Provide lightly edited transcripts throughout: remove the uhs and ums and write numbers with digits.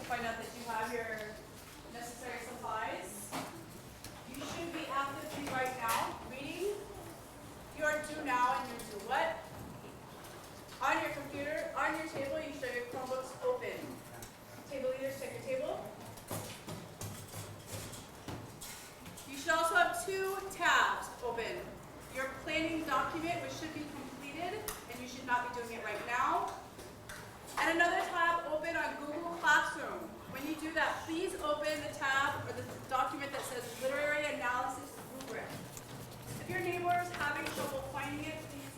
find out that you have your necessary supplies. You should be actively right now reading your do now and your do what. On your computer, on your table, you should have your Chromebooks open. Table leaders, check your table. You should also have two tabs open. Your planning document, which should be completed, and you should not be doing it right now. And another tab open on Google Classroom. When you do that, please open the tab or the document that says Literary Analysis Rubric. If your neighbor is having trouble finding it, please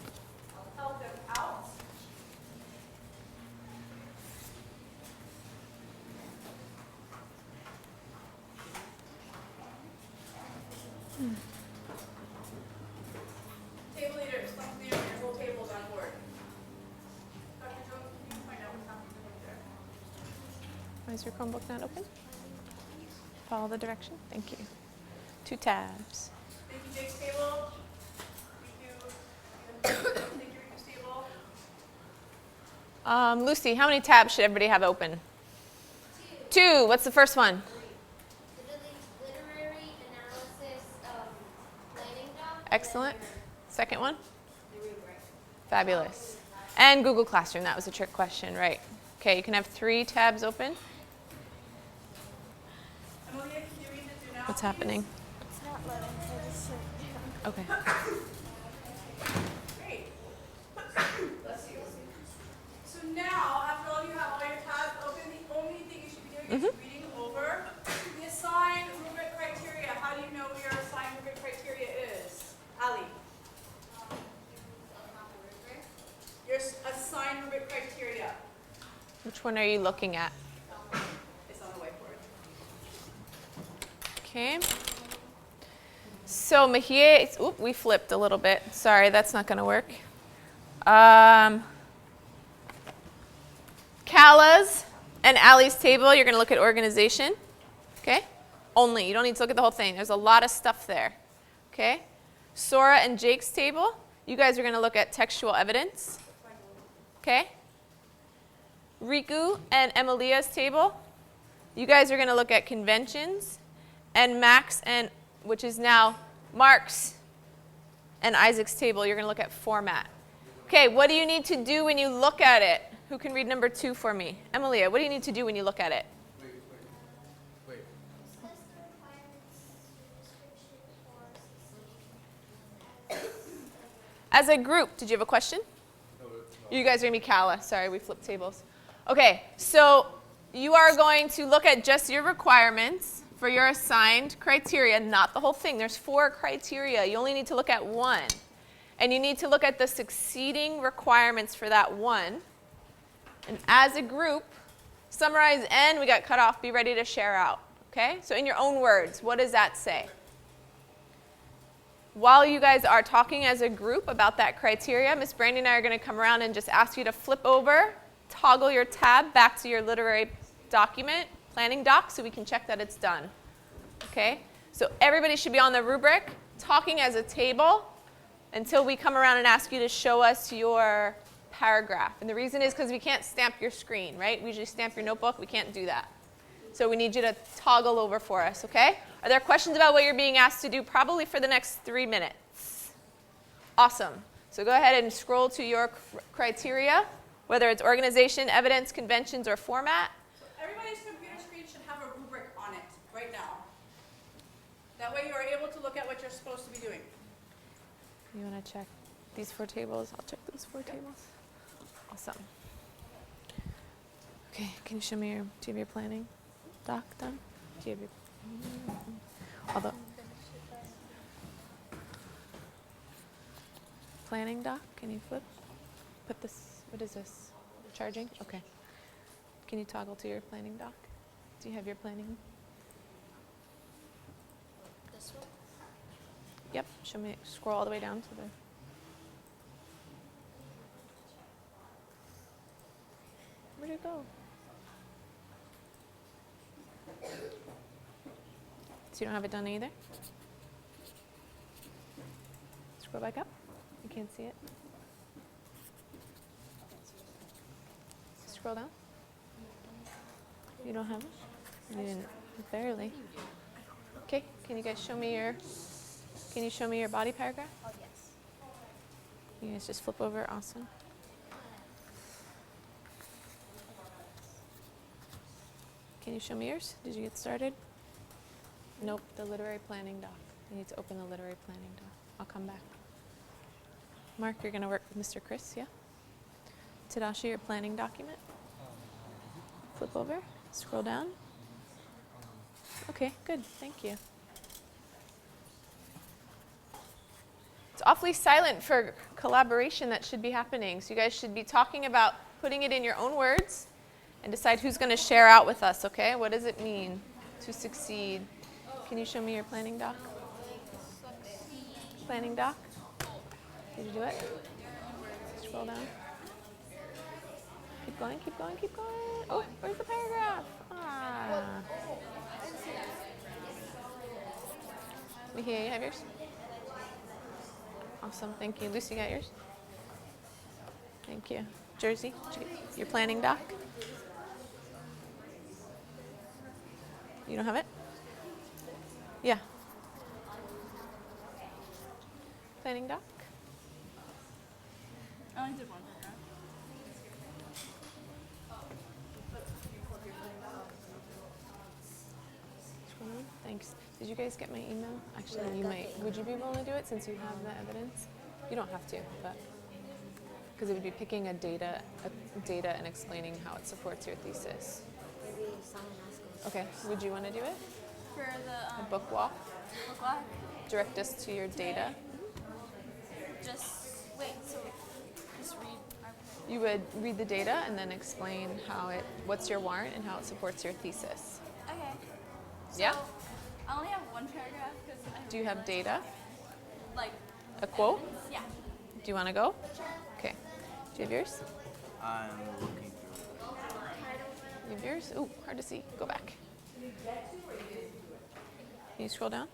help them out. Table leaders, come clear your whole table's on board. Dr. Jones, can you find out what's happening over there? Why is your Chromebook not open? Follow the direction. Thank you. Two tabs. Thank you, Jake's table. Thank you, Rika's table. Lucy, how many tabs should everybody have open? Two. What's the first one? Literary analysis planning doc. Excellent. Second one? Fabulous. And Google Classroom. That was a trick question, right? Okay, you can have 3 tabs open. Amelia, can you read the do now, What's please? happening? It's not letting me just sit down. Okay. Great. Bless you. So now, after all you have all your tabs open, the only thing you should be doing is reading over the assigned rubric criteria. How do you know what your assigned rubric criteria is? Ali. Your assigned rubric criteria. Which one are you looking at? It's on the whiteboard. Okay. So Mahia, oop, we flipped a little bit. Sorry, that's not going to work. Kala's and Ali's table, you're going to look at organization. Okay? Only. You don't need to look at the whole thing. There's a lot of stuff there. Okay? Sora and Jake's table, you guys are going to look at textual evidence. Okay? Riku and Emilia's table, you guys are going to look at conventions. And Max and, which is now Mark's and Isaac's table, you're going to look at format. Okay, what do you need to do when you look at it? Who can read number 2 for me? Emilia, what do you need to do when you look at it? Wait. Discuss the requirements, restriction, or As a group, did you have a question? You guys are going to be Kala. Sorry, we flipped tables. Okay, so you are going to look at just your requirements for your assigned criteria, not the whole thing. There's 4 criteria. You only need to look at 1. And you need to look at the succeeding requirements for that 1. And as a group, summarize and we got cut off, be ready to share out. Okay? So in your own words, what does that say? While you guys are talking as a group about that criteria, Miss Brandy and I are going to come around and just ask you to flip over, toggle your tab back to your literary document, planning doc, so we can check that it's done. Okay? So everybody should be on the rubric, talking as a table, until we come around and ask you to show us your paragraph. And the reason is because we can't stamp your screen, right? We usually stamp your notebook. We can't do that. So we need you to toggle over for us, okay? Are there questions about what you're being asked to do? Probably for the next 3 minutes. Awesome. So go ahead and scroll to your criteria, whether it's organization, evidence, conventions, or format. So everybody's computer screen should have a rubric on it right now. That way you are able to look at what you're supposed to be doing. You want to check these 4 tables? I'll check those 4 tables. Awesome. Okay, can you show me do you have your planning doc done? Do you have your, although, planning doc, can you put this, what is this, charging? Okay. Can you toggle to your planning doc? Do you have your planning? this one. Yep, show me, scroll all the way down to the, where'd it go? So you don't have it done either? Scroll back up. You can't see it. Scroll down. You don't have it? You didn't, barely. Okay, can you guys show me your, can you show me your body paragraph? Oh, yes. You guys just flip over, awesome. Can you show me yours? Did you get started? Nope, the literary planning doc. You need to open the literary planning doc. I'll come back. Mark, you're gonna work with Mr. Chris, yeah? Tadashi, your planning document. Flip over, scroll down. Okay, good, thank you. It's awfully silent for collaboration that should be happening. So you guys should be talking about putting it in your own words and decide who's going to share out with us, okay? What does it mean to succeed? Can you show me your planning doc? Planning doc? Did you do it? Scroll down. Keep going, keep going, keep going. Oh, where's the paragraph? Ah. Mihia, you have yours? Awesome, thank you. Lucy, you got yours? Thank you. Jersey, did you get your planning doc? You don't have it? Yeah. Planning doc? I only did one paragraph. Thanks. Did you guys get my email? Actually, you might. Would you be willing to do it since you have the evidence? You don't have to, but because it would be picking a data and explaining how it supports your thesis. Maybe someone else goes. Okay. Would you want to do it? For A the book walk. book walk, Direct us to your data. just wait. So just read our. You would read the data and then explain what's your warrant and how it supports your thesis. Okay. So Yeah? I only have one paragraph because I. Do you have data? Like. A quote? Yeah. Do you want to go? Okay. Do you have yours? I'm looking through. You have yours? Ooh, hard to see. Go back. Can you scroll down?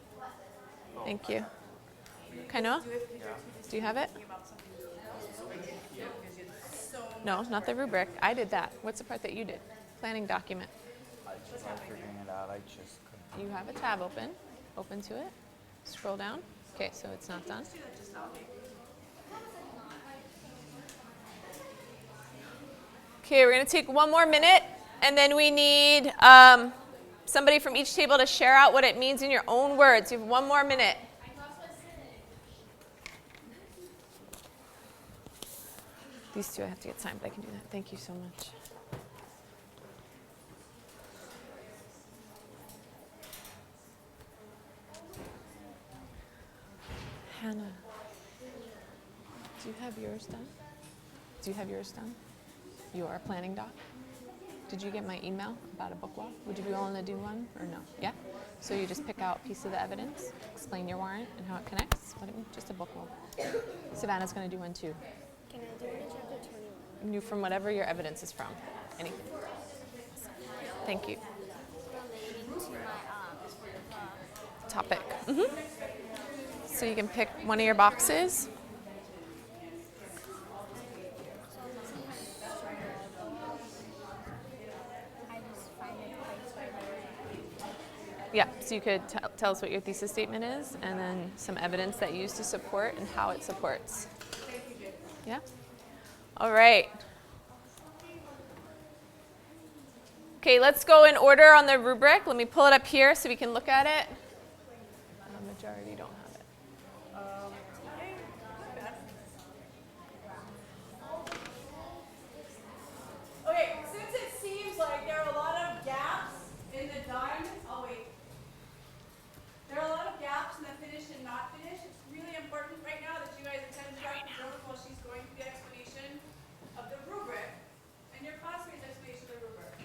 Thank you. Kainoa? Do you have it? No, not the rubric. I did that. What's the part that you did? Planning document. I just am figuring it out. I just couldn't. You have a tab open. Open to it. Scroll down. Okay, so it's not done. Okay, we're going to take one more minute, and then we need somebody from each table to share out what it means in your own words. You have one more minute. These two I have to get signed, but I can do that. Thank you so much. Hannah, do you have yours done? Do you have yours done? Your planning doc? Did you get my email about a book walk? Would you be willing to do one or no? Yeah? So you just pick out a piece of the evidence, explain your warrant and how it connects. What it means, just a book walk. Savannah's going to do one too. Can I do it in chapter 21? You from whatever your evidence is from. Anything. Thank you. Relating to my Topic. So you can pick one of your boxes. I just find it quite. Yeah, so you could tell us what your thesis statement is and then some evidence that you use to support and how it supports. Yeah? All right. Okay, let's go in order on the rubric. Let me pull it up here so we can look at it. Majority don't have it. Okay, since it seems like there are a lot of gaps in the done, I'll wait. There are a lot of gaps in the finished and not finished. It's really important right now that you guys attend Dr. Jones while she's going through the explanation of the rubric and your classmates' explanation of the rubric.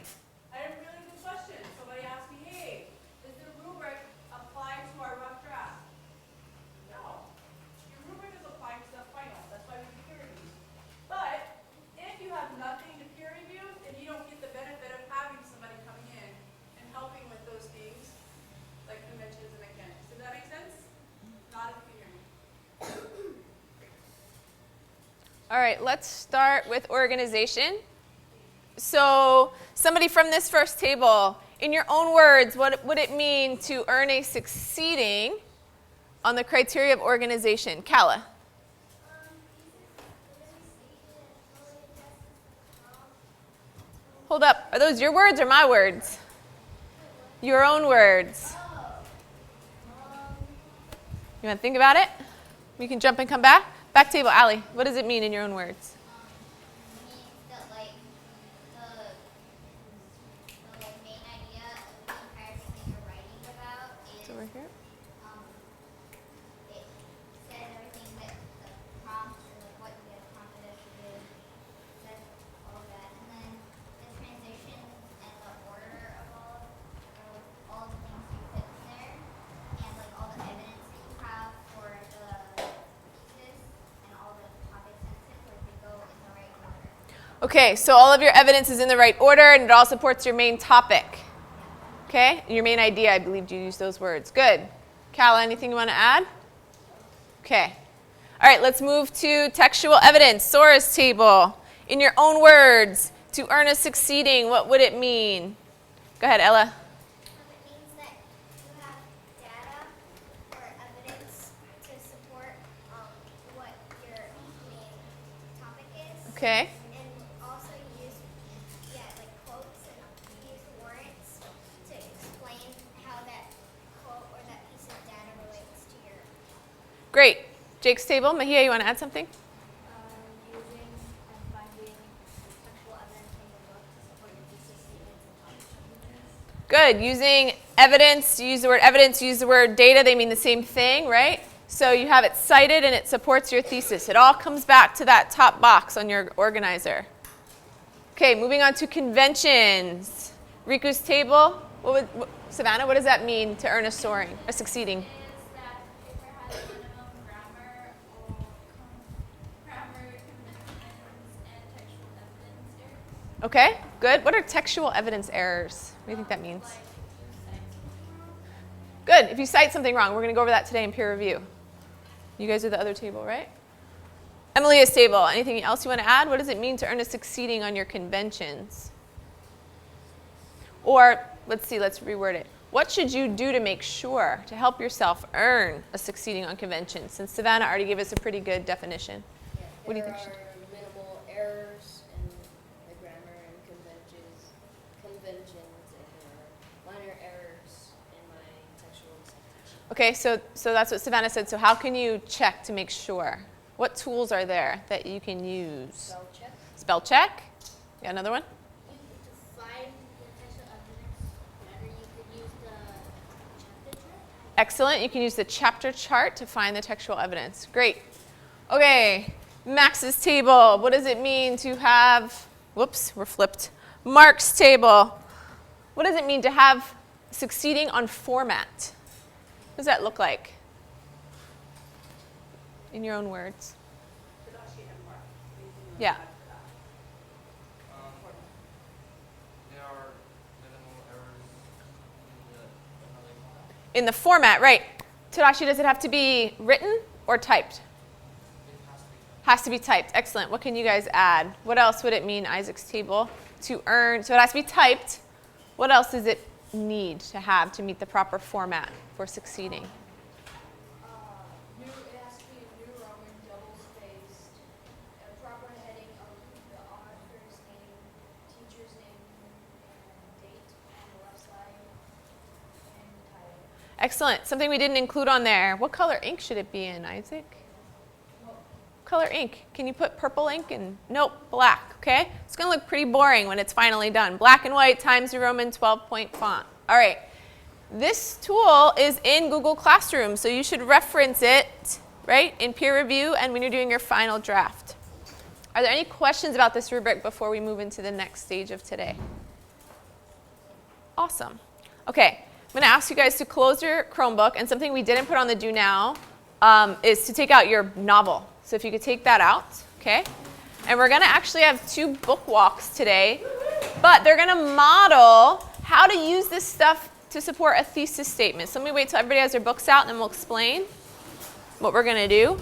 I had a really good question. Somebody asked me, hey, does the rubric apply to our rough draft? No. Your rubric is applying to the final. That's why we do peer review. But if you have nothing to peer review, then you don't get the benefit of having somebody coming in and helping with those things, like conventions and mechanics. Does that make sense? Not if you hear me. All right, let's start with organization. So somebody from this first table, in your own words, what would it mean to earn a succeeding on the criteria of organization? Kala. Hold up. Are those your words or my words? Your own words. You want to think about it? We can jump and come back. Back table, Allie. What does it mean in your own words? It means that like the main idea of the entire thing that you're writing about is It's over here. it says everything that the prompts and like what the prompt should do, says all of that, and then the transition and the order of all the things you put in there, and like all the evidence that you have for the thesis and all the topics and tips, like they go in the right order. Okay, so all of your evidence is in the right order, and it all supports your main topic. Okay, your main idea, I believe you used those words. Good. Kala, anything you want to add? Okay. All right, let's move to textual evidence, source table. In your own words, to earn a succeeding, what would it mean? Go ahead, Ella. It means that you have data or evidence to support what your main topic is. Okay. And also use, like quotes and use warrants to explain how that quote or that piece of data relates to your. Great. Jake's table. Mahia, you want to add something? Using and finding textual evidence from the book to support your thesis statements and topic. Good. Using evidence, use the word evidence, use the word data, they mean the same thing, right? So you have it cited and it supports your thesis. It all comes back to that top box on your organizer. Okay, moving on to conventions. Riku's table. Savannah, what does that mean to earn a succeeding? Is that the paper has minimum grammar or grammar conventions and textual evidence errors. Okay, good. What are textual evidence errors? What do you think that means? Like you cite something wrong. Good. If you cite something wrong, we're going to go over that today in peer review. You guys are the other table, right? Emilia's table. Anything else you want to add? What does it mean to earn a succeeding on your conventions? Or, let's reword it. What should you do to make sure, to help yourself earn a succeeding on conventions? Since Savannah already gave us a pretty good definition. Yeah, What do you think? There are minimal errors in the grammar and conventions, and there are minor errors in my textual citation. Okay, so that's what Savannah said. So how can you check to make sure? What tools are there that you can use? Spell check. Spell check. Yeah, another one? To find the textual evidence better, you could use the chapter chart. Excellent. You can use the chapter chart to find the textual evidence. Great. Okay, Max's table. What does it mean to have, whoops, we're flipped. Mark's table. What does it mean to have succeeding on format? What does that look like? In your own words. Yeah. There are minimal errors In the format, right. Tadashi, does it have to be written or typed? Has to be typed. Excellent. What can you guys add? What else would it mean, Isaac's table, to earn? So it has to be typed. What else does it need to have to meet the proper format for succeeding? It has to be a new Roman, double-spaced, a proper heading of the author's name, teacher's name, and date on the left side, and title. Excellent. Something we didn't include on there. What color ink should it be in, Isaac? Color ink. Can you put purple ink in? Nope, black, okay? It's going to look pretty boring when it's finally done. Black and white Times New Roman 12-point font. All right. This tool is in Google Classroom, so you should reference it, right, in peer review and when you're doing your final draft. Are there any questions about this rubric before we move into the next stage of today? Awesome. Okay, I'm going to ask you guys to close your Chromebook, and something we didn't put on the do now is to take out your novel. So if you could take that out, okay? And we're going to actually have 2 book walks today, but they're going to model how to use this stuff to support a thesis statement. So let me wait till everybody has their books out, and then we'll explain what we're going to do.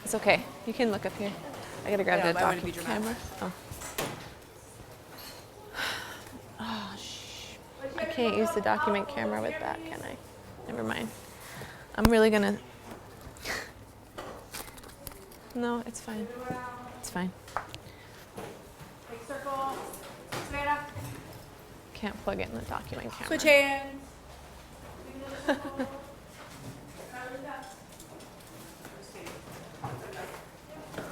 It's okay. You can look up here. I gotta grab I know, the but I wanna be document camera. dramatic. Oh. Oh, shh. I can't use the document camera with that, can I? Never mind. I'm really gonna. No, it's fine. It's fine. Big circle. Savannah. Can't plug it in the document camera. Switch hands.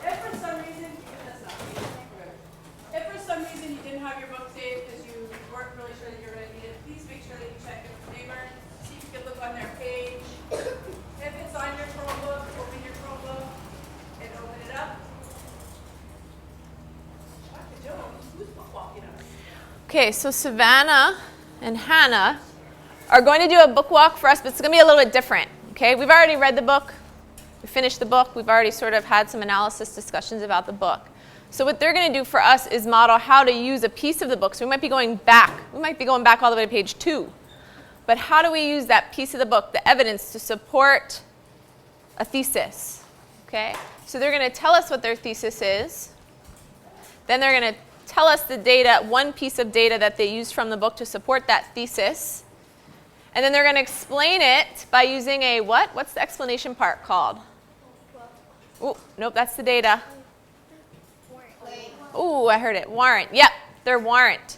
If for some reason, if for some reason you didn't have your book saved because you weren't really sure that you were going to need it, please make sure that you check in with your neighbor, see if you can look on their page. If it's on your Chromebook, open your Chromebook and open it up. Dr. Jones, who's book walking us? Okay, so Savannah and Hannah are going to do a book walk for us, but it's going to be a little bit different. Okay, we've already read the book. We finished the book. We've already sort of had some analysis discussions about the book. So what they're going to do for us is model how to use a piece of the book. So we might be going back. We might be going back all the way to page 2. But how do we use that piece of the book, the evidence, to support a thesis? Okay, so they're going to tell us what their thesis is. Then they're going to tell us the data, one piece of data that they used from the book to support that thesis. And then they're going to explain it by using a what? What's the explanation part called? Oh, nope, that's the data. Oh, I heard it. Warrant. Yep, their warrant.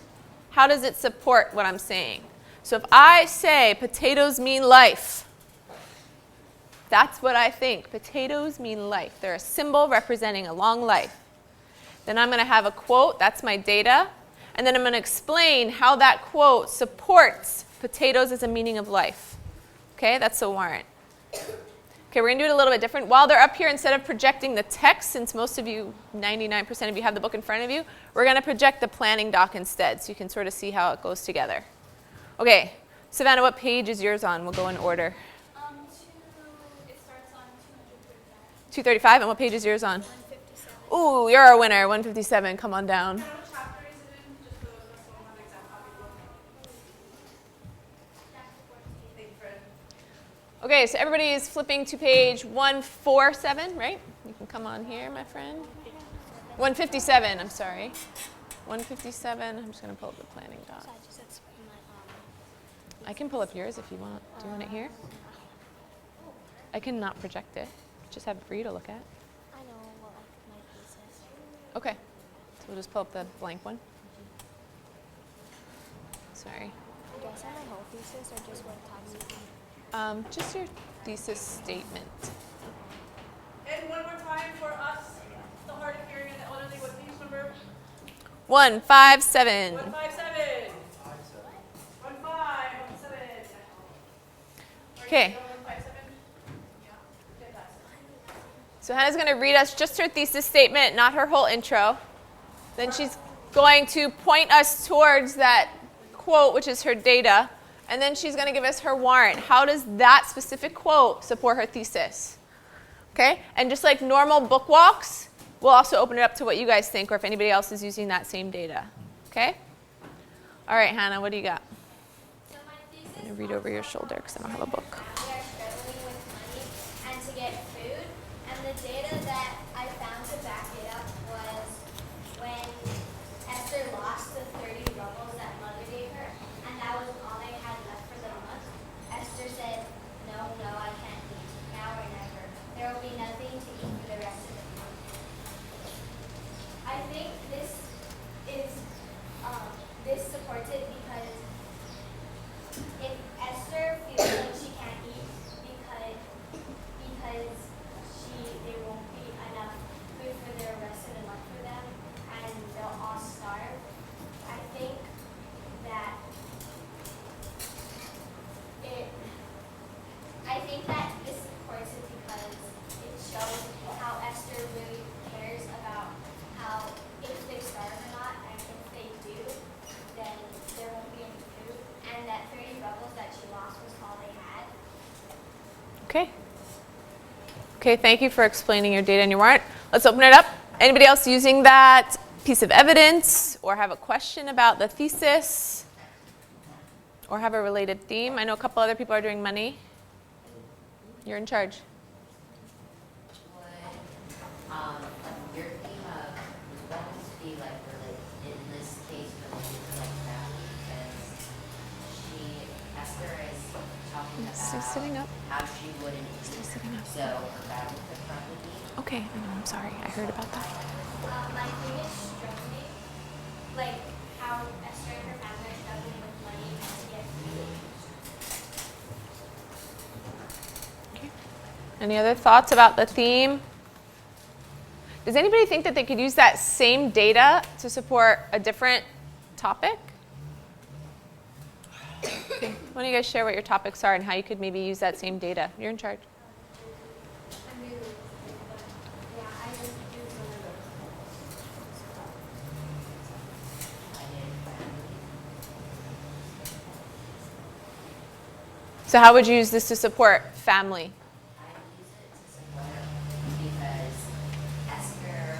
How does it support what I'm saying? So if I say potatoes mean life, that's what I think. Potatoes mean life. They're a symbol representing a long life. Then I'm going to have a quote. That's my data. And then I'm going to explain how that quote supports potatoes as a meaning of life. Okay, that's a warrant. Okay, we're going to do it a little bit different. While they're up here, instead of projecting the text, since most of you, 99% of you have the book in front of you, we're going to project the planning doc instead so you can sort of see how it goes together. Okay, Savannah, what page is yours on? We'll go in order. It starts on 235. 235, and what page is yours on? 157. Ooh, you're our winner, 157. Come on down. What chapter is it in? Just for those of us who don't have the exact copy of the book. Thank you, Fred. Okay, so everybody is flipping to page 147, right? You can come on here, my friend. 157, I'm sorry. 157, I'm just going to pull up the planning doc. I can pull up yours if you want. Do you want it here? I can not project it. Just have it for you to look at. I know what my thesis. Okay, so we'll just pull up the blank one. Sorry. Do I say my whole thesis or just what it talks about? Just your thesis statement. And one more time for us, the hard of hearing and the elderly, what page number? 157. 157. 157. Okay. So Hannah's going to read us just her thesis statement, not her whole intro. Then she's going to point us towards that quote, which is her data. And then she's going to give us her warrant. How does that specific quote support her thesis? Okay? And just like normal book walks, we'll also open it up to what you guys think or if anybody else is using that same data. Okay? All right, Hannah, what do you got? So my thesis I'm going to read over your shoulder because I don't have a book. We are struggling with money and to get food. And the data that I found to back it up was when Esther lost the 30 rubles that mother gave her, and that was all they had left for the month. Esther said, no, I can't eat, now or never. There will be nothing to eat for the rest of the month. I think this supports it because if Esther feels like she can't eat because there won't be enough food for the rest of the month for them and they'll all starve, I think that this supports it because it shows how Esther really cares about how if they starve or not, and if they do, then there won't be any food, and that 30 rubles that she lost was all they had. Okay. Okay, thank you for explaining your data and your warrant. Let's open it up. Anybody else using that piece of evidence or have a question about the thesis or have a related theme? I know a couple other people are doing money. You're in charge. Still sitting up. how she wouldn't Still sitting up. so her family could probably be. Okay, I know, I'm sorry. I heard about that. My biggest struggling, like how Esther and her family are struggling with money to get food. Okay. Any other thoughts about the theme? Does anybody think that they could use that same data to support a different topic? Okay. Why don't you guys share what your topics are and how you could maybe use that same data? You're in charge. I'm new, but yeah, I just do some of those. I did family. So how would you use this to support family? I use it to support because Esther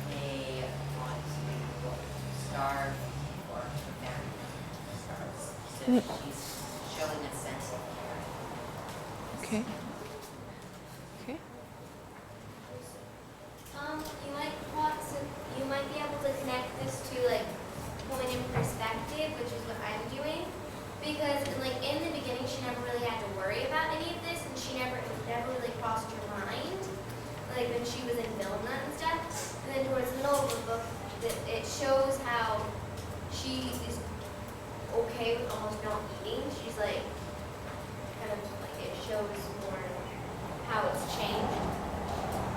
may want to starve or her family starves. So she's showing a sense of care. Okay. Okay. You might be able to connect this to like point in perspective, which is what I'm doing. Because like in the beginning she never really had to worry about any of this and it never really crossed her mind. Like when she was in Vilna and stuff. And then towards the middle of the book it shows how she is okay with almost not eating. She's like kind of like it shows more how it's changed.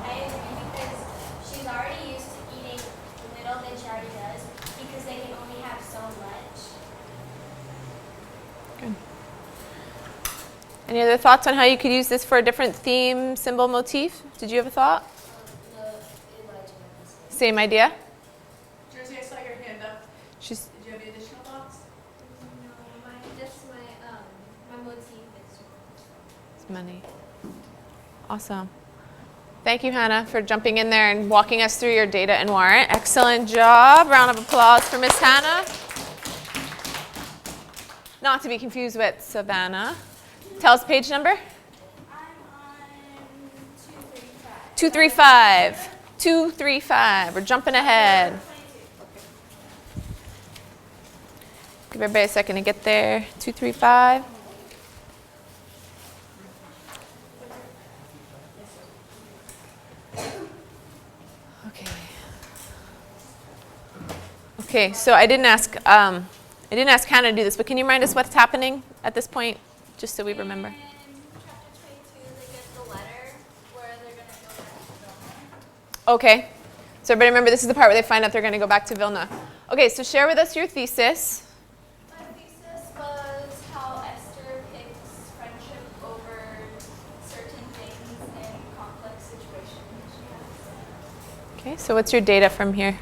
I agree because she's already used to eating little that she already does because they can only have so much. Good. Any other thoughts on how you could use this for a different theme, symbol, motif? Did you have a thought? The Elijah episode. Same idea? Jersey, I saw your hand up. She's Did you have any additional thoughts? My motif is it's money. Awesome. Thank you, Hannah, for jumping in there and walking us through your data and warrant. Excellent job. Round of applause for Miss Hannah. Not to be confused with Savannah. Tell us page number. I'm on 235. 235. 235. We're jumping ahead. 22. Give everybody a second to get there. 235. Okay. Okay, so I didn't ask Hannah to do this, but can you remind us what's happening at this point, just so we remember? In chapter 22, they get the letter where they're going to go back to Vilna. Okay. So everybody remember, this is the part where they find out they're going to go back to Vilna. Okay, so share with us your thesis. My thesis was how Esther picks friendship over certain things in complex situations she has. Okay, so what's your data from here?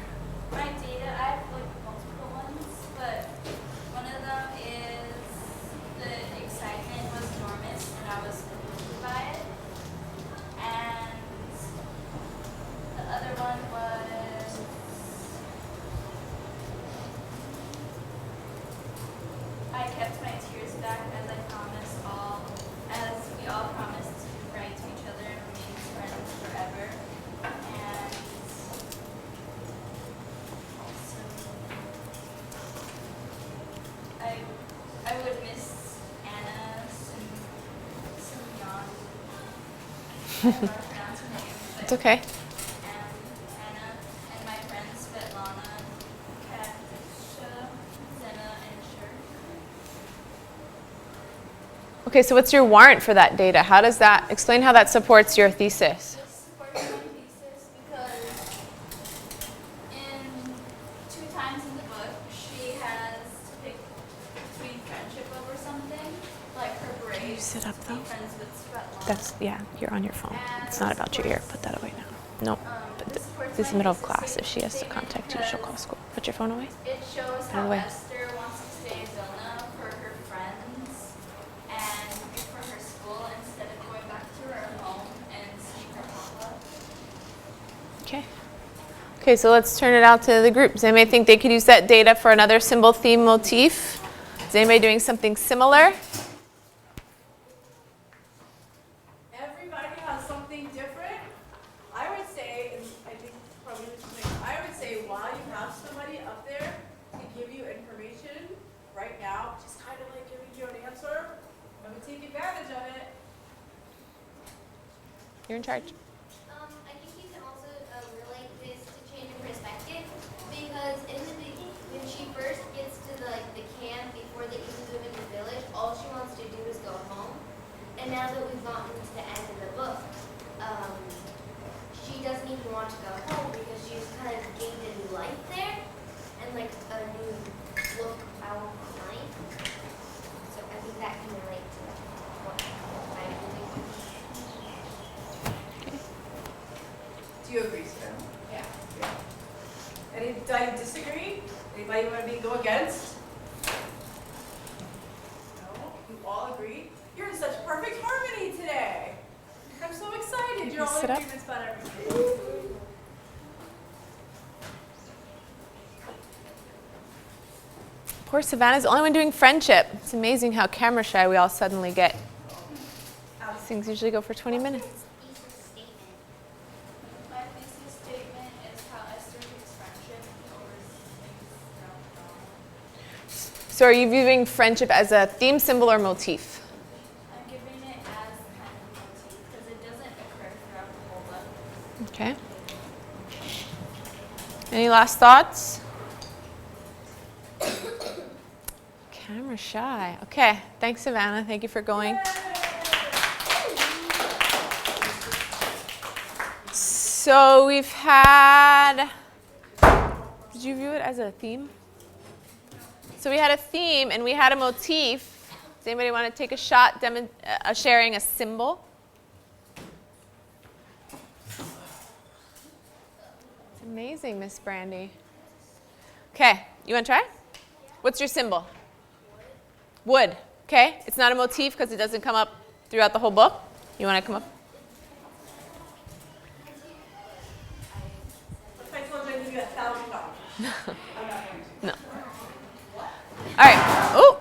My data, I have like multiple ones, but one of them is the excitement was enormous and I was moved by it. And the other one was I kept my tears back as we all promised to write to each other and remain friends forever. And also, I would miss Anna Simon. I don't know how to pronounce her name. But It's okay. and Anna and my friends Svetlana, Katisha, Zena, and Shur. Okay, so what's your warrant for that data? How does that, explain how that supports your thesis. This supports my thesis because in 2 times in the book, she has to pick between friendship over something, like her braids. Can you sit up, to be though? friends with Svetlana. That's, yeah, you're on your phone. It's not about your ear. Put that away now. Nope. This supports This is my the middle of thesis class. If she has to statement contact you, she'll call because school. Put your phone away. It shows Out of the how way. Esther wants to stay in Vilna for her friends and for her school instead of going back to her home and seeing her papa. Okay. Okay, so let's turn it out to the group. Does anybody think they could use that data for another symbol, theme, motif? Is anybody doing something similar? Everybody has something different. I would say, and I think probably I would say while you have somebody up there to give you information right now, just kind of like giving you an answer, I would take advantage You're in charge. I think you can also relate this to change in perspective because in the beginning, when she first gets to the camp before they even move into the village, all she wants to do is go home. And now that we've gotten to the end of the book, she doesn't even want to go home because she's kind of gained a new life there and like a new look out of life. So I think that can relate to what I believe. Do you agree, Sam? Yeah. Anybody disagree? Anybody want to go against? No? You all agree? You're in such perfect harmony today. I'm so excited. You're all in Sit up. agreement about everything. Poor Savannah's the only one doing friendship. It's amazing how camera shy we all suddenly get. These things usually go for 20 minutes. Thesis statement. My thesis statement is how Esther takes friendship over things throughout the So are you viewing friendship as a theme, symbol, or motif? I'm giving it as kind of a motif because it doesn't occur throughout the whole book. Okay. Any last thoughts? Camera shy. Okay. Thanks, Savannah. Thank you for going. So we've had, did you view it as a theme? So we had a theme and we had a motif. Does anybody want to take a shot sharing a symbol? It's amazing, Miss Brandy. Okay, you want to try? What's your symbol? Wood. Okay, it's not a motif because it doesn't come up throughout the whole book. You want to come up? If I told you I'd give you $1,000. I'm not going to. No. All right. Oh,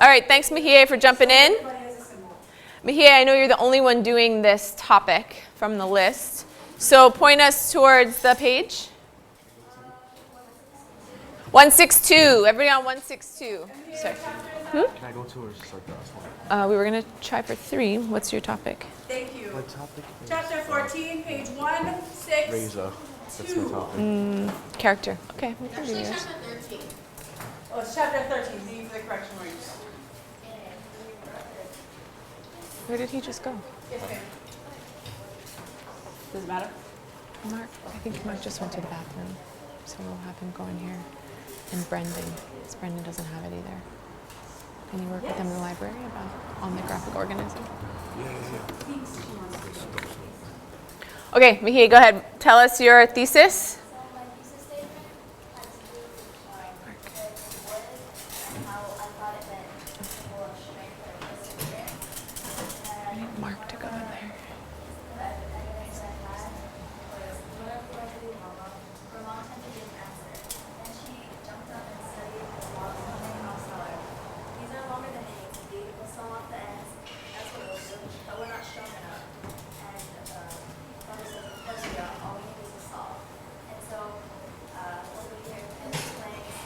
all right. Thanks, Mihie, for jumping in. Everybody has a symbol. Mihie, I know you're the only one doing this topic from the list. So point us towards the page. 162. Everybody on 162. Sorry. Can I go to or start the last one? We were going to try for 3. What's your topic? Thank you. My topic is Chapter 14, page 162. Reza. That's my topic. Character. Okay, we can do yours. Oh, it's chapter 13. Thank you for the correction, Maurice. Where did he just go? Yes, ma'am. Does it matter? Mark, I think Mark just went to the bathroom. So we'll have him go in here. And Brendan, because Brendan doesn't have it either. Can you work with him in the library on the graphic organism? Okay, Mihie, go ahead. Tell us your thesis. So my thesis statement has to do with wood and how I thought it meant a symbol of strength or perseverance. And Mark to go in there. the evidence I had was when I went to Mama, for a long time she didn't answer. Then she jumped up and studied the logs coming off cellar. These are longer than they need to be. We'll saw off the ends. That's what we'll do. But we're not strong enough. And Mother says, of course we are. All we need is a saw. And so over here it explains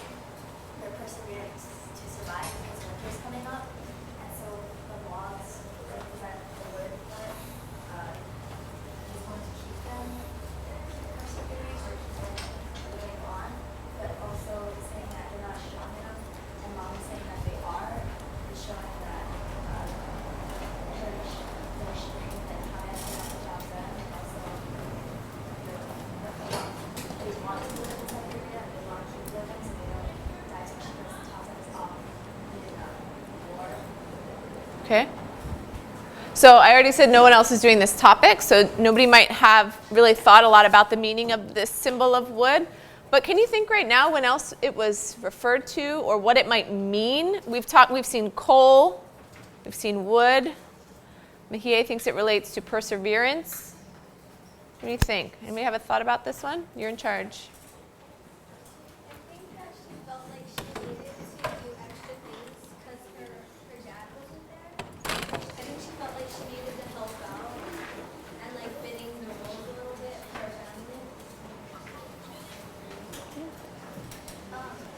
their perseverance to survive because winter's coming up. And so the logs represent the wood part. He's going to keep them persevering or keep them moving on, but also saying that they're not strong enough, and Mom is saying that they are, is showing that their strength and how to get the job done, and also they want to live in Siberia, and they want to keep living, so they don't die so she doesn't top us off in war. Okay. So I already said no one else is doing this topic, so nobody might have really thought a lot about the meaning of this symbol of wood. But can you think right now when else it was referred to or what it might mean? We've seen coal, we've seen wood. Mihie thinks it relates to perseverance. What do you think? Anybody have a thought about this one? You're in charge. I think that she felt like she needed to do extra things because her dad wasn't there. I think she felt like she needed to help out and like fitting the roles a little bit for her family.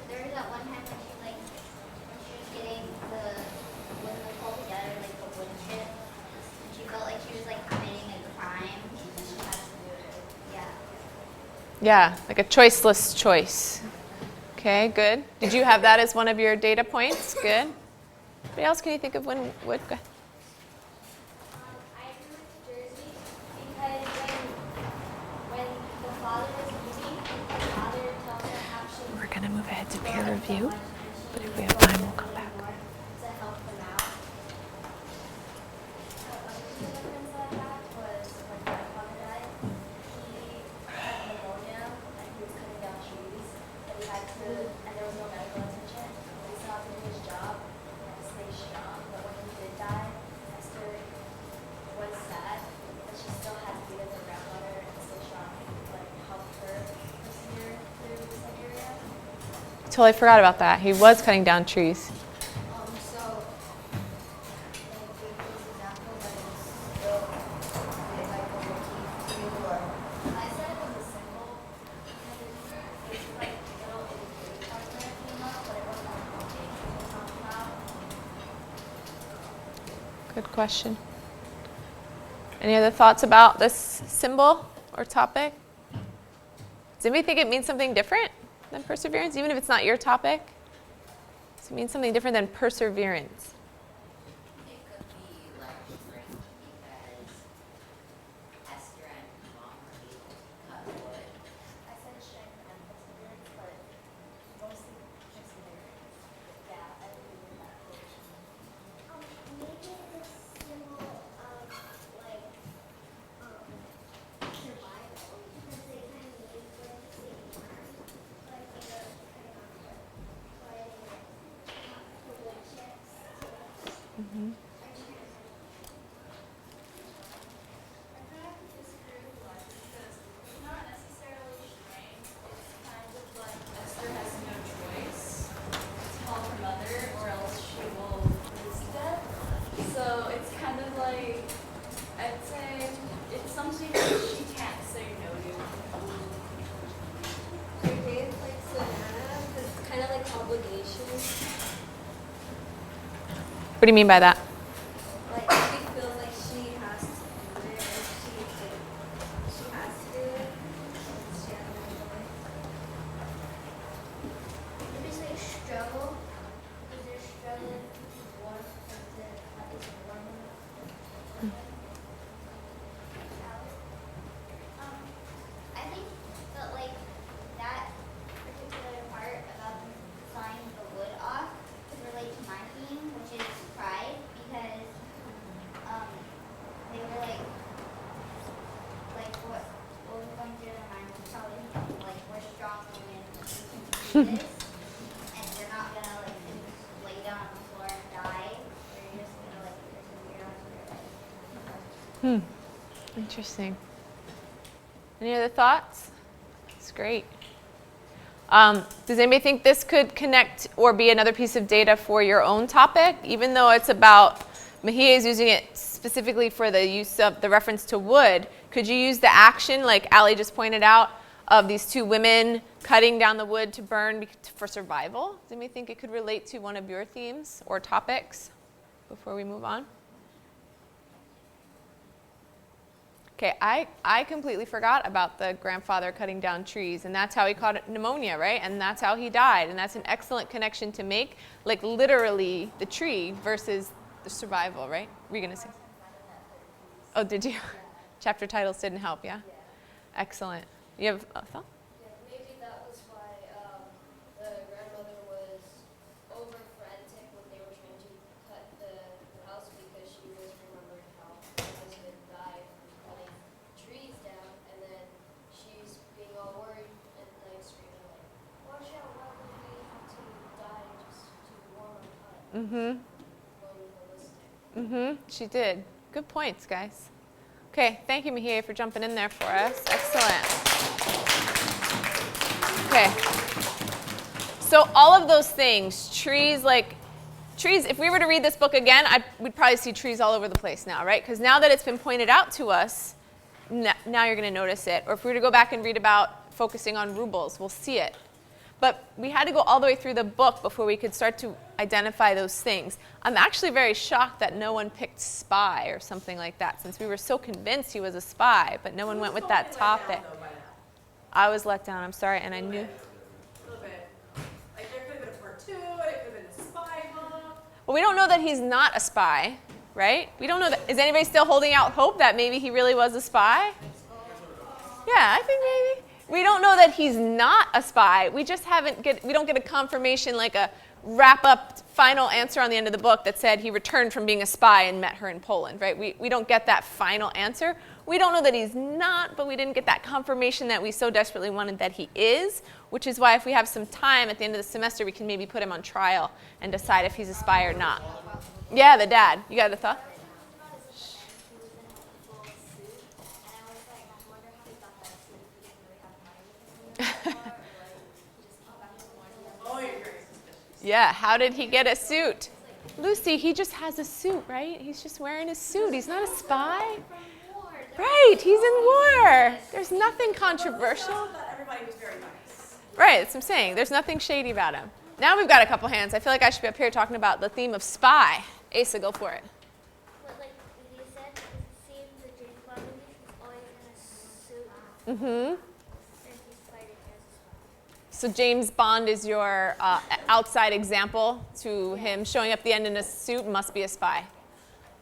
There was that one time when she when she was getting the wood coal together, like the wood chip, and she felt like she was like committing a crime Yeah, like a choiceless choice. Okay, good. Did you have that as one of your data points? Good. What else can you think of when would? Go ahead. I agree with Jersey because when the father was leaving, the father tells her how she We're going to move ahead to peer review, but if we have to time, we'll come back. help them out. Other reference that I had was when my father died, he had pneumonia and he was cutting down trees, and he had to, and there was no medical attention. He still had to do his job and stay strong. But when he did die, Esther was sad, but she still had to be with her grandmother and stay strong and like help her persevere through Siberia. Totally forgot about that. He was cutting down trees. So like give this example, but it's still like a motif to or I said it was a symbol because it's like little itty parts that came up, but it wasn't a motif we were talking about. Good question. Any other thoughts about this symbol or topic? Does anybody think it means something different than perseverance, even if it's not your topic? Does it mean something different than perseverance? It could be like strength because Esther and mom were able to cut wood. I said strength and perseverance, but mostly perseverance. Yeah, I agree with that. Maybe it's a symbol of like survival because they kind of need for the same time. Like they were kind of the wood chips. Mm-hmm. I kind of disagree with Lex because it's not necessarily strength. It's kind of like Esther has no choice to help her mother or else she will lose to death. So it's kind of like, I'd say it's something that she can't say no to. I agree with like Savannah because it's kind of like obligations. What do you mean by that? Like she feels like she has to do it, or she has to do it. She has no choice. Maybe it's like struggle because they're struggling with war because it's war. I think that like that particular part about them sawing the wood off could relate to my theme, which is pride, because they were like what was going through their mind was probably like we're strong women, we can do this, and you're not gonna like just lay down on the floor and die, or you're just gonna like persevere on your life. Interesting. Any other thoughts? That's great. Does anybody think this could connect or be another piece of data for your own topic? Even though it's about, Mahia is using it specifically for the use of the reference to wood, could you use the action, like Ali just pointed out, of these two women cutting down the wood to burn for survival? Does anybody think it could relate to one of your themes or topics before we move on? Okay, I completely forgot about the grandfather cutting down trees, and that's how he caught pneumonia, right? And that's how he died, and that's an excellent connection to make, like literally the tree versus the survival, right? Were you going to say? Oh, did you? Chapter titles didn't help, yeah? Excellent. You have a thought? Yeah, maybe that was why the grandmother was over frantic when they were trying to cut the house because she was remembering how her husband died from cutting trees down, and then she's being all worried and like screaming like, "Watch out! Why would we have to die just to warm our hut?" Mm-hmm. Going ballistic. Mm-hmm. She did. Good points, guys. Okay, thank you, Mahia, for jumping in there for us. Excellent. Okay. So all of those things, trees, if we were to read this book again, we'd probably see trees all over the place now, right? Because now that it's been pointed out to us, now you're going to notice it. Or if we were to go back and read about focusing on rubles, we'll see it. But we had to go all the way through the book before we could start to identify those things. I'm actually very shocked that no one picked spy or something like that, since we were so convinced he was a spy, but no one went with that topic. I was let down. I'm sorry, and I knew. A little bit. Like there could have been a part 2, and it could have been a spy book. Well, we don't know that he's not a spy, right? We don't know that. Is anybody still holding out hope that maybe he really was a spy? Yeah, I think maybe. We don't know that he's not a spy. We just we don't get a confirmation, like a wrap-up final answer on the end of the book that said he returned from being a spy and met her in Poland, right? We don't get that final answer. We don't know that he's not, but we didn't get that confirmation that we so desperately wanted that he is, which is why if we have some time at the end of the semester, we can maybe put him on trial and decide if he's a spy or not. Yeah, the dad. You got a thought? Yeah, how did he get a suit? Lucy, he just has a suit, right? He's just wearing his suit. He's not a spy. Right, he's in war. There's nothing controversial. Everybody was very nice. Right, that's what I'm saying. There's nothing shady about him. Now we've got a couple hands. I feel like I should be up here talking about the theme of spy. Asa, go for it. But like you said, it seems that James Bond is always in a suit. Mm-hmm. And he's fighting as a spy. So James Bond is your outside example to him showing up at the end in a suit, must be a spy.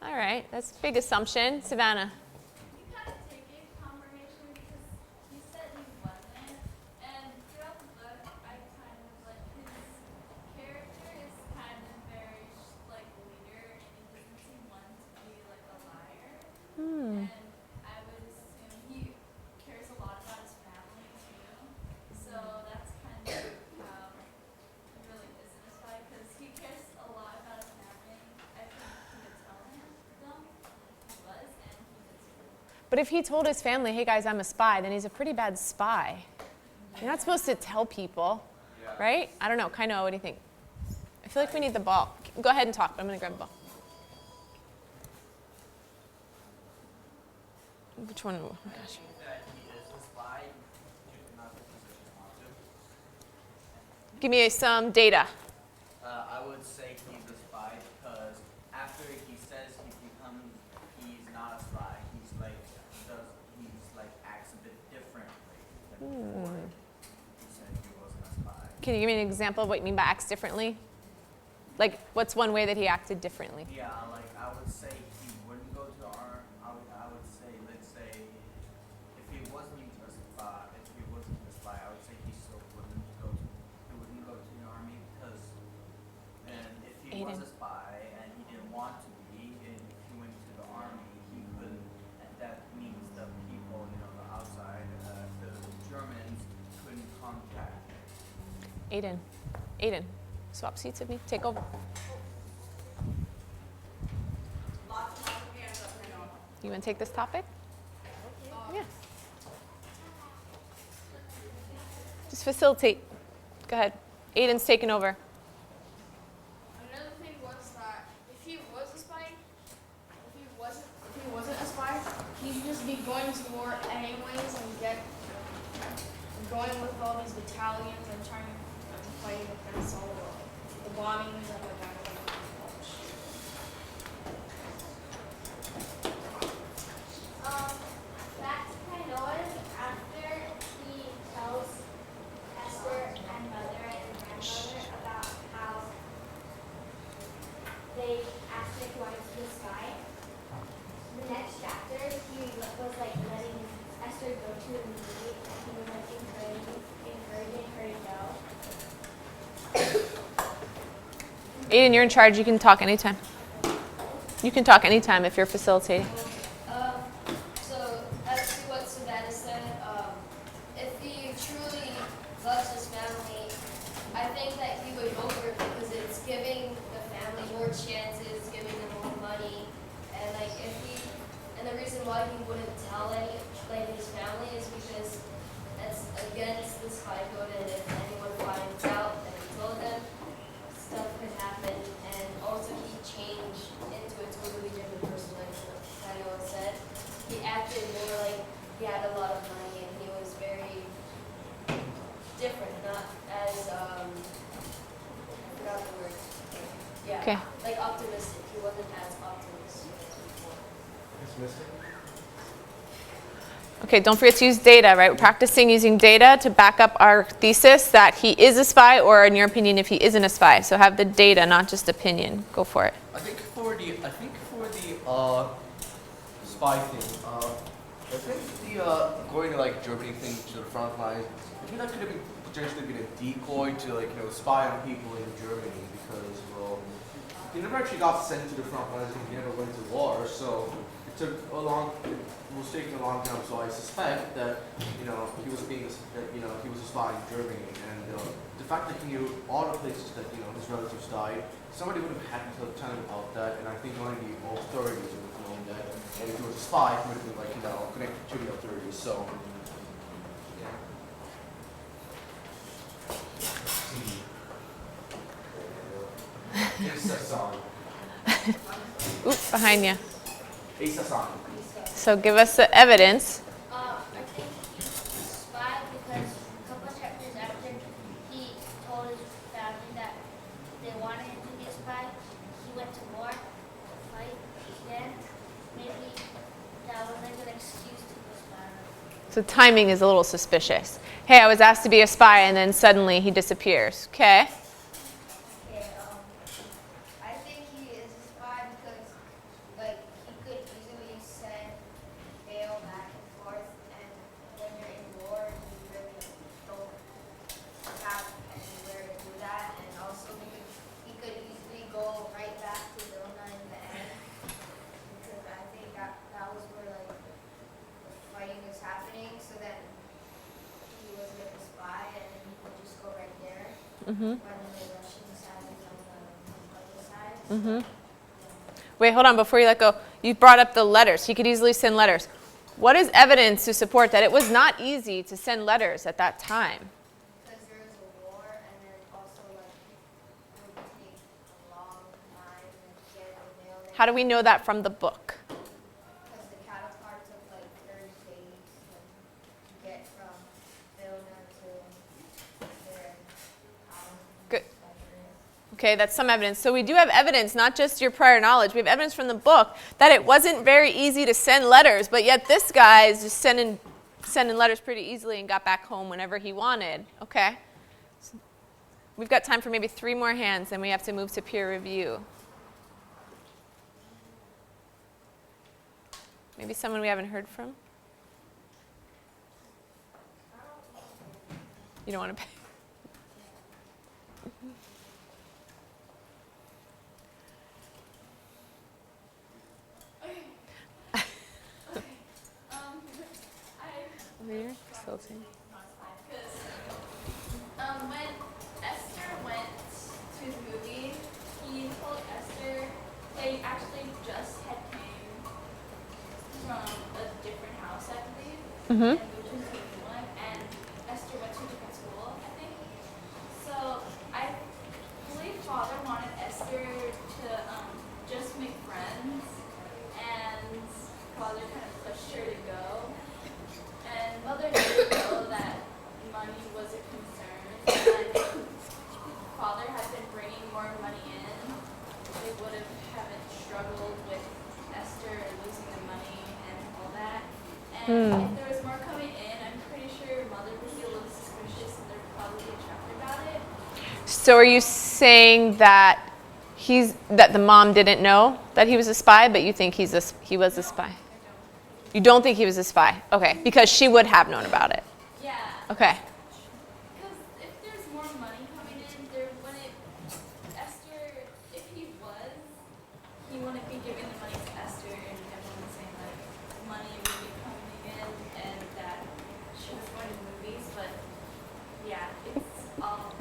All right, that's a big assumption. Savannah. You kind of take it confirmation because he said he wasn't, and throughout the book, I kind of like his character is kind of very like leader, and he doesn't seem one to be like a liar. And I would assume he cares a lot about his family too, so that's kind of how he really is in a spy because he cares a lot about his family. I think he could tell them he was, and he did too. But if he told his family, hey guys, I'm a spy, then he's a pretty bad spy. You're not supposed to tell people, right? I don't know. Kaino, what do you think? I feel like we need the ball. Go ahead and talk, but I'm going to grab the ball. Which one? Oh, gosh. I think that he is a spy, not the position want to. Give me some data. I would say he's a spy because after he says he's not a spy, he's like acts a bit differently than before he said he wasn't a spy. Can you give me an example of what you mean by acts differently? Like, what's one way that he acted differently? Yeah, like I would say he wouldn't go to the army. I would say, let's say, if he wasn't a spy, I would say he still wouldn't go to the army because, and if he was a spy and he didn't want to be, and if he went to the army, he couldn't, and that means the people, the outside, the Germans couldn't contact him. Aiden, swap seats with me. Take over. Lots of hands up, I know. You want to take this topic? Yeah. Just facilitate. Go ahead. Aiden's taking over. Another thing was that if he was a spy, if he wasn't a spy, he'd just be going to war anyways and going with all these battalions and trying to fight against all the bombings and the Back to Kainoa, after he tells Esther and mother and grandmother about how they asked if he wanted to be a spy. The next chapter, he was like letting Esther go to a meeting, and he was like encouraging her to go. Aiden, you're in charge. You can talk anytime. You can talk anytime if you're facilitating. So as to what Savannah said, if he truly loves his family, I think that he would go for it because it's giving the family more chances, giving them more money, and and the reason why he wouldn't tell his family is because that's against the spy code, and if anyone finds out that he told them, stuff could happen, and also he changed into a totally different person, like Daniel said. He acted more like he had a lot of money, and he was very different, not as, I forgot the word. Yeah, Okay. like optimistic. He wasn't as optimistic as before. Okay, don't forget to use data, right? We're practicing using data to back up our thesis that he is a spy, or in your opinion, if he isn't a spy. So have the data, not just opinion. Go for it. I think for the spy thing, I think the going to like Germany thing to the front lines, I think that could have been potentially been a decoy to like spy on people in Germany because well, he never actually got sent to the front lines and he never went to war, so it took a long. It was taking a long time, so I suspect that he was being he was a spy in Germany, and the fact that he knew all the places that his relatives died, somebody would have had to tell him about that, and I think only the authorities would have known that, and if he was a spy, he would have been like connected to the authorities. So yeah. It's a song. Oops, behind you. It's a song. So give us the evidence. I think he's a spy because a couple of chapters after he told his family that they wanted him to be a spy, he went to war to fight. Then maybe that was like an excuse to be a spy. So timing is a little suspicious. Hey, I was asked to be a spy, and then suddenly he disappears. Okay. Okay, I think he is a spy because, like, he could easily send mail back and forth, and when you're in war, you really don't have anywhere to do that, and also he could easily go right back to Vilna in the end, because I think that was where, like, the fighting was happening, so then he was like a spy, and he could just go right there. Mm-hmm. When the Russians had it on the other side. Mm-hmm. Wait, hold on. Before you let go, you brought up the letters. He could easily send letters. What is evidence to support that it was not easy to send letters at that time? Because there was a war, and then also like it would take a long time to get the mail. How do we know that from the book? Because the cattle car took like 30 days to get from Vilna to their house. Good. Okay, that's some evidence. So we do have evidence, not just your prior knowledge. We have evidence from the book that it wasn't very easy to send letters, but yet this guy is just sending letters pretty easily and got back home whenever he wanted. Okay. So we've got time for maybe 3 more hands, and we have to move to peer review. Maybe someone we haven't heard from? You don't want to pay? Over here, Sultan. When Esther went to the movie, he told Esther they actually just had came from a different house, I believe, Mm-hmm. and moved to a new one, and Esther went to a different school, I think. So I believe Father wanted Esther to just make friends, and Father kind of pushed her to go. And Mother didn't know that money was a concern. And if Father had been bringing more money in, they would have haven't struggled with Esther losing the money and all that. And if there was more coming in, I'm pretty sure Mother would be a little suspicious and there'd probably be a chapter about it. So are you saying that the mom didn't know that he was a spy, but you think he was a spy? You don't think he was a spy? Okay, because she would have known about it. Yeah. Okay. Because if there's more money coming in, there wouldn't Esther. If he wouldn't be giving the money to Esther, and everyone saying like money would be coming in, and that she was going to movies. But yeah, it's all.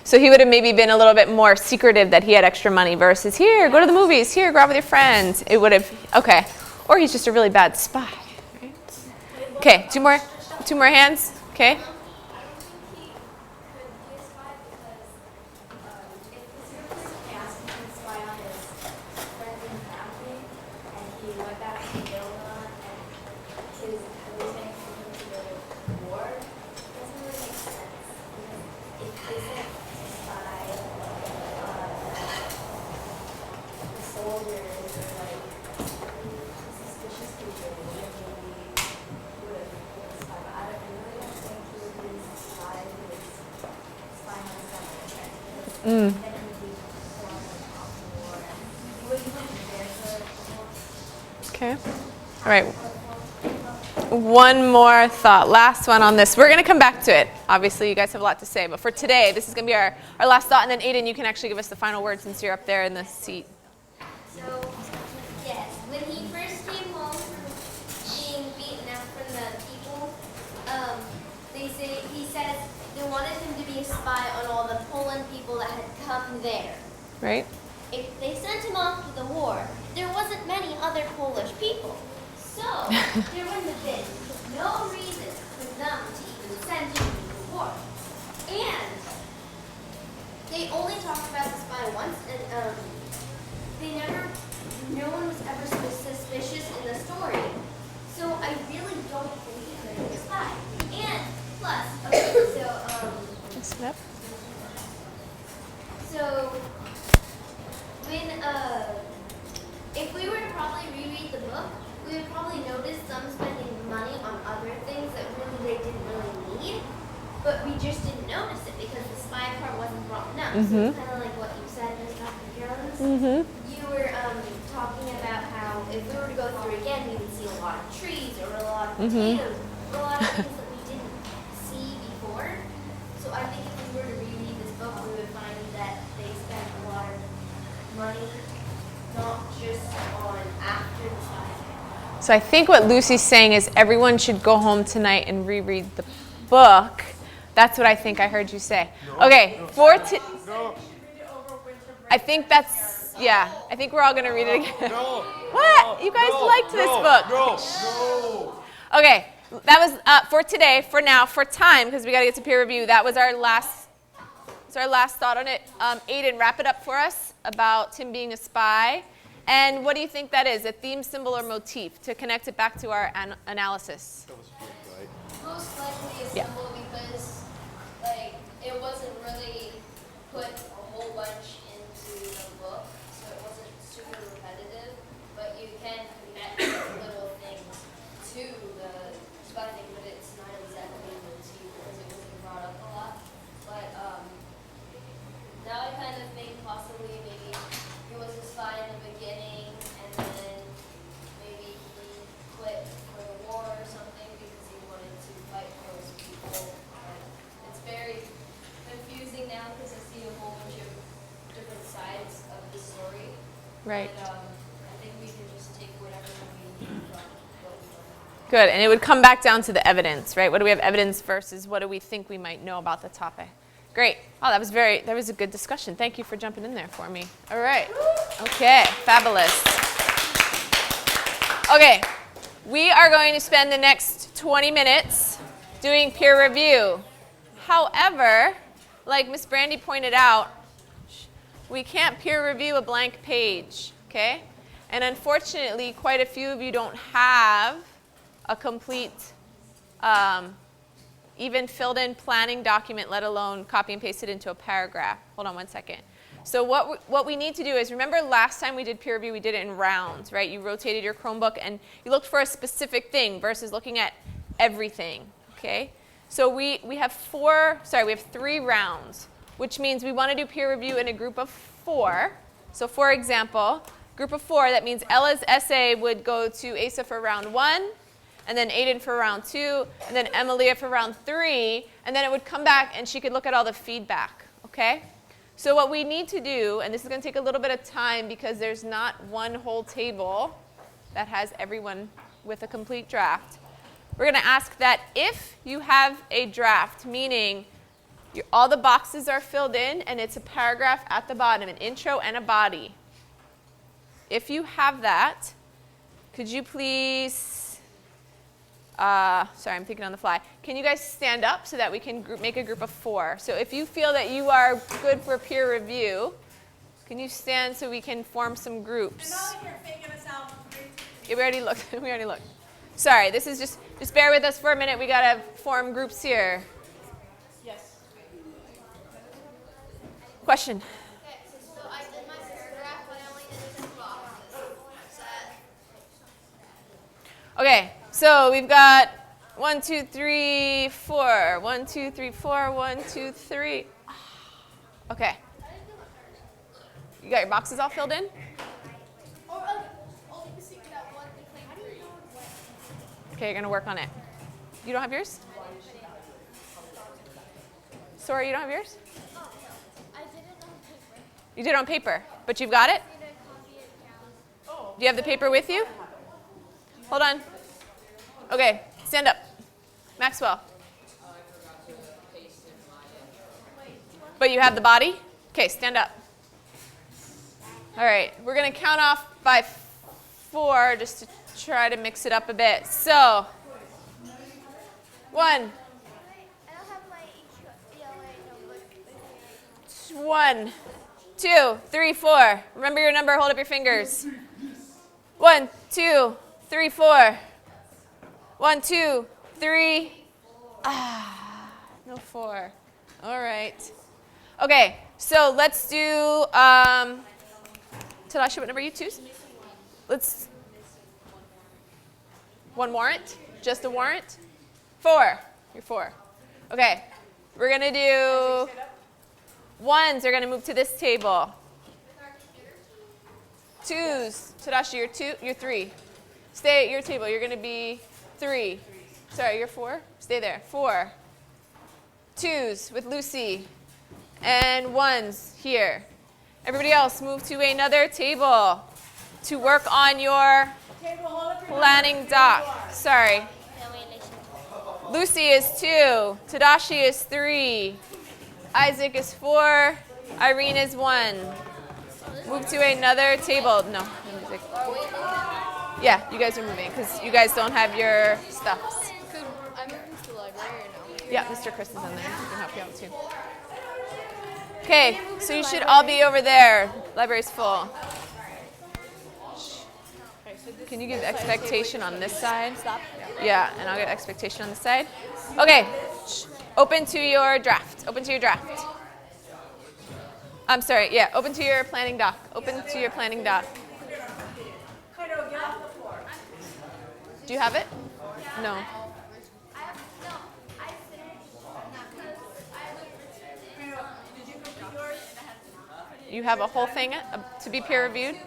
So he would have maybe been a little bit more secretive that he had extra money versus here, go to the movies, here, go out with your friends. It would have, okay. Or he's just a really bad spy. Right? Okay, two more hands. Okay. I don't think he could be a spy because if this person asked him to spy on his friends and family, and he went back to Vilna, and his everything for him to go to war, it doesn't really make sense. Because it isn't to spy the soldiers or like suspicious people. Maybe he would have Mm. Then it would be more like you wouldn't be there for Okay. All right. One more thought. Last one on this. We're going to come back to it. Obviously, you guys have a lot to say. But for today, this is going to be our last thought. And then, Aiden, you can actually give us the final word since you're up there in the seat. So, yes, when he first came home from being beaten out from the people, he says they wanted him to be a spy on all the Poland people that had come there. Right? If they sent him off to the war, there wasn't many other Polish people. So, there wouldn't have been no reason for them to even send him to the war. And they only talked about the spy once, and no one was ever suspicious in the story. So I really don't think he could have been a spy. And plus, so when if we were to probably reread the book, we would probably notice them spending money on other things that really they didn't really need, but we just didn't notice it because the spy part wasn't brought up. So it's kind of like what you said, Ms. Dr. Jones. You were talking about how if we were to go through again, we would see a lot of trees or a lot of potatoes, or a lot of things that we didn't see before. So I think if we were to reread this book, we would find that they spent a lot of money, not just on after the spy. So I think what Lucy's saying is everyone should go home tonight and reread the book. That's what I think I heard you say. Okay, I think that's, yeah, I think we're all going to read it again. What? You guys liked this book. Okay, that was for today, for now, for time, because we got to get to peer review. That was our last thought on it. Aiden, wrap it up for us about Tim being a spy. And what do you think that is, a theme, symbol, or motif, to connect it back to our analysis? Most likely a symbol because, like, it wasn't really put a whole bunch into the book, so it wasn't super repetitive, but you can connect little things to the spy thing, but it's not exactly a motif because it wasn't brought up a lot. But now I kind of think possibly maybe he was a spy in the beginning, and then maybe he quit for the war or something because he wanted to fight for those people. It's very confusing now because I see a whole bunch of different sides of the story. Right. And I think we can just take whatever we need from what we learned. Good, and it would come back down to the evidence, right? What do we have evidence versus what do we think we might know about the topic? Great. Oh, that was a good discussion. Thank you for jumping in there for me. All right. Okay, fabulous. Okay, we are going to spend the next 20 minutes doing peer review. However, like Ms. Brandy pointed out, we can't peer review a blank page, okay? And unfortunately, quite a few of you don't have a complete even filled in planning document, let alone copy and paste it into a paragraph. Hold on one second. So what we need to do is, remember last time we did peer review, we did it in rounds, right? You rotated your Chromebook and you looked for a specific thing versus looking at everything, okay? So we have 3 rounds, which means we want to do peer review in a group of 4. So for example, group of 4, that means Ella's essay would go to Asa for round 1, and then Aiden for round 2, and then Emilia for round 3, and then it would come back and she could look at all the feedback, okay? So what we need to do, and this is going to take a little bit of time because there's not one whole table that has everyone with a complete draft. We're going to ask that if you have a draft, meaning all the boxes are filled in and it's a paragraph at the bottom, an intro and a body. If you have that, could you please... sorry, I'm thinking on the fly. Can you guys stand up so that we can make a group of 4? So if you feel that you are good for peer review, can you stand so we can form some groups? And not like you're faking us out. Yeah, we already looked. We already looked. Sorry, this is just bear with us for a minute. We got to form groups here. Yes. Question? Okay, so I did my paragraph, but I only did 10 boxes. Okay, so we've got 1, 2, 3, 4. 1, 2, 3, 4. 1, 2, 3. Okay. You got your boxes all filled in? Only missing that one claim 3. Okay, you're going to work on it. You don't have yours? Sorry, you don't have yours? Oh, no. I did it on paper. You did it on paper, but you've got it? I did a copy it down. Do you have the paper with you? Hold on. Okay, stand up. Maxwell. But you have the body? Okay, stand up. All right, we're going to count off by 4 just to try to mix it up a bit. So, 1, I don't have my ELA notebook. 1, 2, 3, 4. Remember your number, hold up your fingers. 1, 2, 3, 4. 1, 2, 3. No 4. All right. Okay, so let's do, Tadashi, what number are you choose? Let's, 1 warrant? Just a warrant? 4. You're 4. Okay, we're going to do 1s are going to move to this table. 2s, Tadashi, you're 3. Stay at your table. You're going to be 3. Sorry, you're 4? Stay there. 4. 2s with Lucy. And 1s here. Everybody else move to another table to work on your planning doc. Sorry. Lucy is 2. Tadashi is 3. Isaac is 4. Irene is 1. Move to another table. No. Yeah, you guys are moving because you guys don't have your stuff. I'm moving to the library now. Yeah, Mr. Chris is in there. He can help you out too. Okay, so you should all be over there. Library's full. Can you give expectation on this side? Yeah, and I'll get expectation on this side. Okay, open to your draft. Open to your draft. I'm sorry, yeah, open to your planning doc. Open to your planning doc. Do you have it? No. You have a whole thing to be peer reviewed?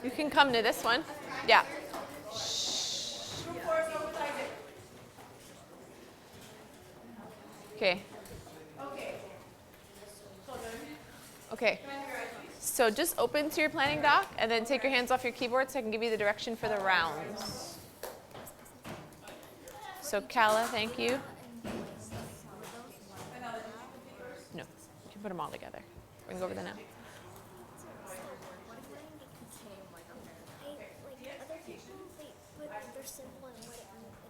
You can come to this one. Yeah. Okay. Okay. So just open to your planning doc and then take your hands off your keyboard so I can give you the direction for the rounds. So Kala, thank you. No, you can put them all together. We can go over them now. Other people, they put their symbol and what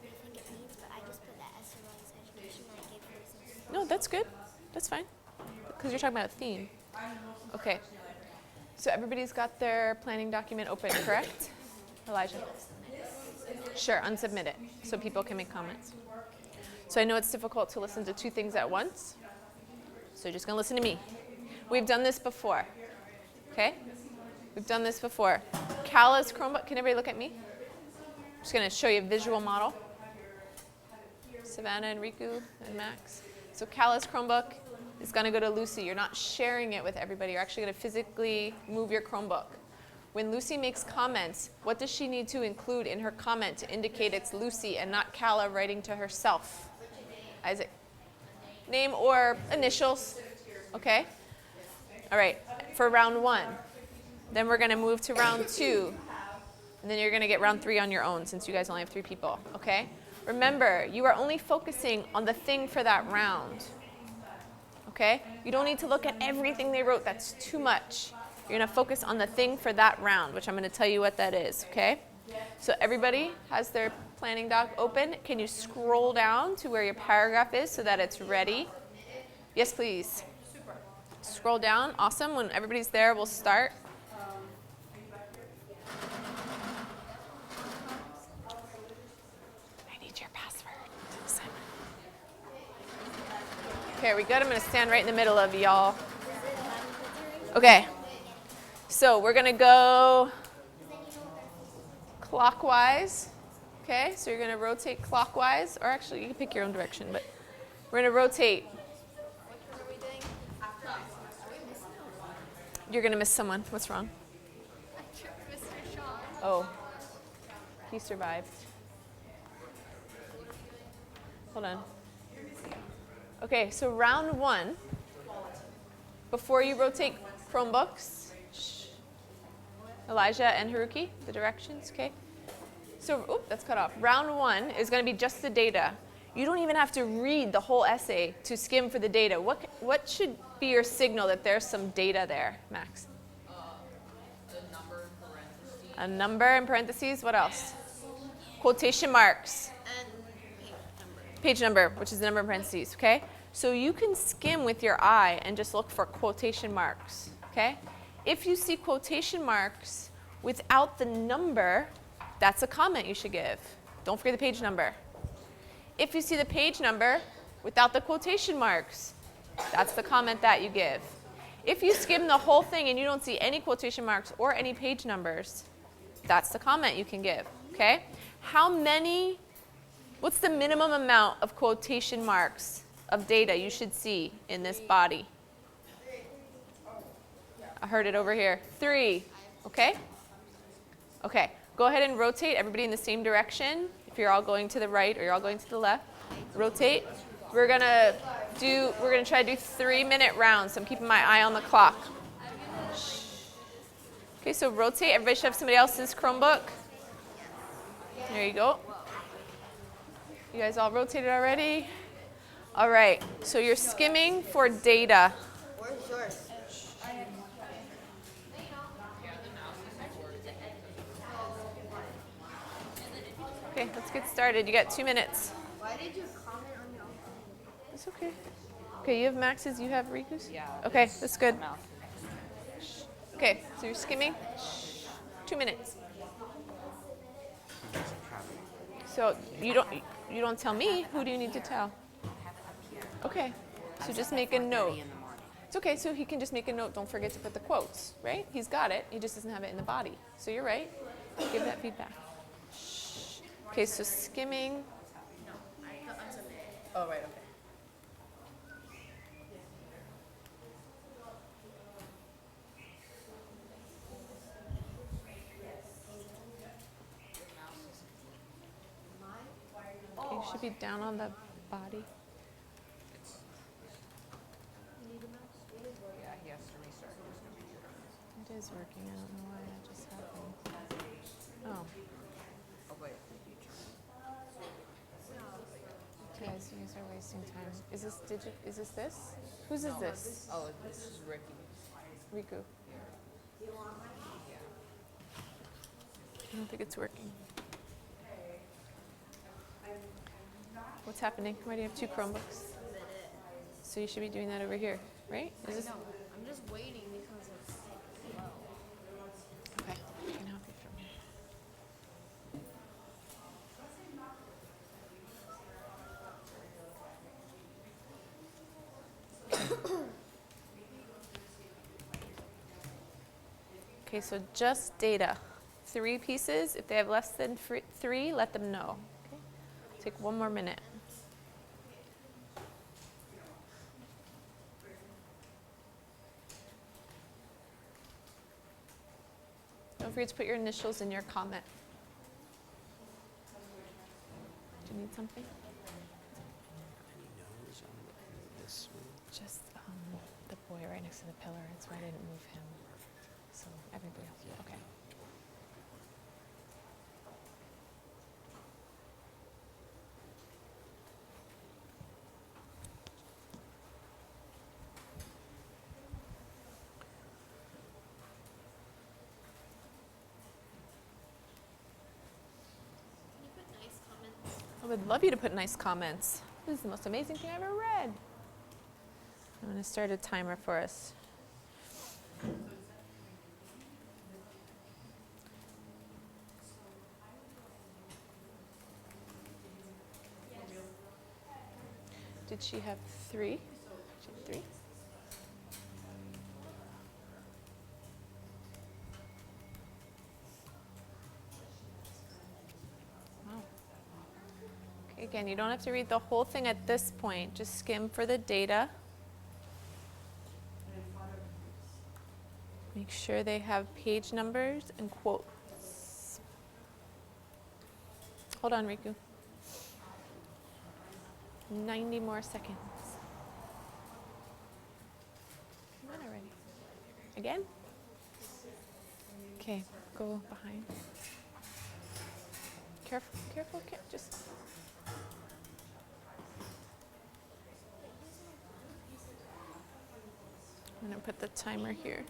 they think it means, but I just put that as surroundings education and I gave them some. No, that's good. That's fine. Because you're talking about a theme. Okay. So everybody's got their planning document open, correct? Elijah? Sure, unsubmit it so people can make comments. So I know it's difficult to listen to 2 things at once. So you're just going to listen to me. We've done this before. Okay? We've done this before. Kala's Chromebook. Can everybody look at me? I'm just going to show you a visual model. Savannah and Riku and Max. So Kala's Chromebook is going to go to Lucy. You're not sharing it with everybody. You're actually going to physically move your Chromebook. When Lucy makes comments, what does she need to include in her comment to indicate it's Lucy and not Kala writing to herself? Isaac. Name or initials. Okay? All right. For round 1. Then we're going to move to round 2. And then you're going to get round 3 on your own since you guys only have 3 people. Okay? Remember, you are only focusing on the thing for that round. Okay? You don't need to look at everything they wrote. That's too much. You're going to focus on the thing for that round, which I'm going to tell you what that is, okay? So everybody has their planning doc open. Can you scroll down to where your paragraph is so that it's ready? Yes, please. Scroll down. Awesome. When everybody's there, we'll start. I need your password. Okay, are we good? I'm going to stand right in the middle of y'all. Okay. So we're going to go clockwise. Okay, so you're going to rotate clockwise, or actually you can pick your own direction, but We're going to rotate. What are we doing? You're going to miss someone. What's wrong? I tripped Mr. Sean. Oh, he survived. Hold on. Okay, so round one, before you rotate Chromebooks, Elijah and Haruki, the directions, okay? So, oop, that's cut off. Round one is going to be just the data. You don't even have to read the whole essay to skim for the data. What should be your signal that there's some data there, Max? A number in parentheses. A number in parentheses, what else? Quotation marks. And page number. Page number, which is the number in parentheses, okay? So you can skim with your eye and just look for quotation marks, okay? If you see quotation marks without the number, that's a comment you should give. Don't forget the page number. If you see the page number without the quotation marks, that's the comment that you give. If you skim the whole thing and you don't see any quotation marks or any page numbers, that's the comment you can give, okay? What's the minimum amount of quotation marks of data you should see in this body? I heard it over here. 3, okay? Okay, go ahead and rotate everybody in the same direction. If you're all going to the right or you're all going to the left, rotate. We're gonna try to do 3-minute rounds. So I'm keeping my eye on the clock. Okay, so rotate. Everybody should have somebody else's Chromebook. There you go. You guys all rotated already? All right, so you're skimming for data. Where's yours? Okay, let's get started. You got 2 minutes. Why did you comment on your own? It's okay. Okay, you have Max's, you have Riku's? Yeah. Okay, that's good. Okay, so you're skimming. 2 minutes. So you don't tell me. Who do you need to tell? Okay, so just make a note. It's okay, so he can just make a note. Don't forget to put the quotes, right? He's got it. He just doesn't have it in the body. So you're right. Give that feedback. Okay, so skimming. Oh, right, okay. Okay, you should be down on the body. Yeah, he has to restart his computer. It is working. I don't know why that just happened. Oh, Oh, wait. guys, you guys are wasting time. Is this this? Whose is this? Oh, this is Ricky. Riku. I don't think it's working. What's happening? Why do you have 2 Chromebooks? So you should be doing that over here, right? Is this? I'm just waiting because it's slow. Okay, I can help you from here. Okay, so just data. 3 pieces. If they have less than 3, let them know. Okay? Take 1 more minute. Don't forget to put your initials in your comment. Do you need something? Just the boy right next to the pillar. That's why I didn't move him. So everybody else. Okay. Can you put nice comments? I would love you to put nice comments. This is the most amazing thing I've ever read. I'm going to start a timer for us. Did she have 3? She had 3? Wow. Again, you don't have to read the whole thing at this point. Just skim for the data. Make sure they have page numbers and quotes. Hold on, Riku. 90 more seconds. Come on already. Again? Okay, go behind. Careful, careful, just. I'm gonna put the timer here.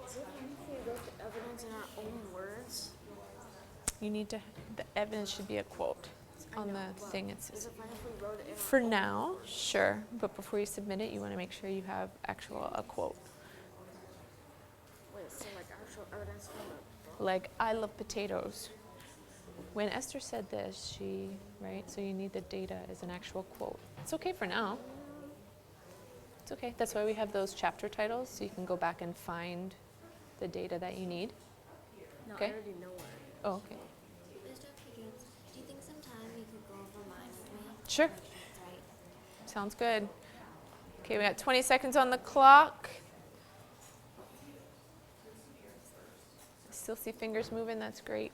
Is it fine if we wrote the evidence in our own words? You need to, the evidence should be a quote. On the thing it Is says. it fine if we wrote it in our For own now, sure, but before you submit it, you want to make sure you have a quote. Wait, so like actual evidence from the book? Like, I love potatoes. When Esther said this, right, so you need the data as an actual quote. It's okay for now. It's okay. That's why we have those chapter titles, so you can go back and find the data that you need. No, Okay. I already know what it is. Oh, okay. Mr. Pickens, do you think sometime you could go over mine with me? Sure. Make sure it's right. Sounds good. Okay, we got 20 seconds on the clock. Still see fingers moving, that's great.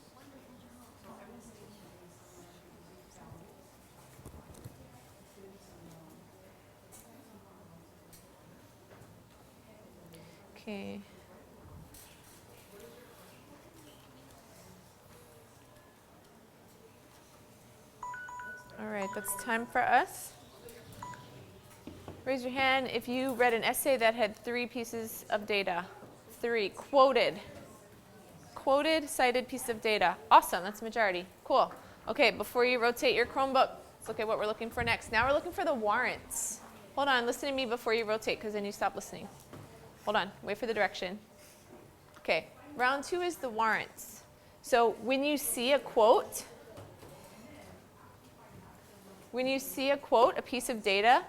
Okay. All right, that's time for us. Raise your hand if you read an essay that had 3 pieces of data. 3, quoted. Quoted, cited piece of data. Awesome, that's a majority. Cool. Okay, before you rotate your Chromebook, let's look at what we're looking for next. Now we're looking for the warrants. Hold on, listen to me before you rotate, because then you stop listening. Hold on, wait for the direction. Okay, round 2 is the warrants. So when you see a quote, a piece of data,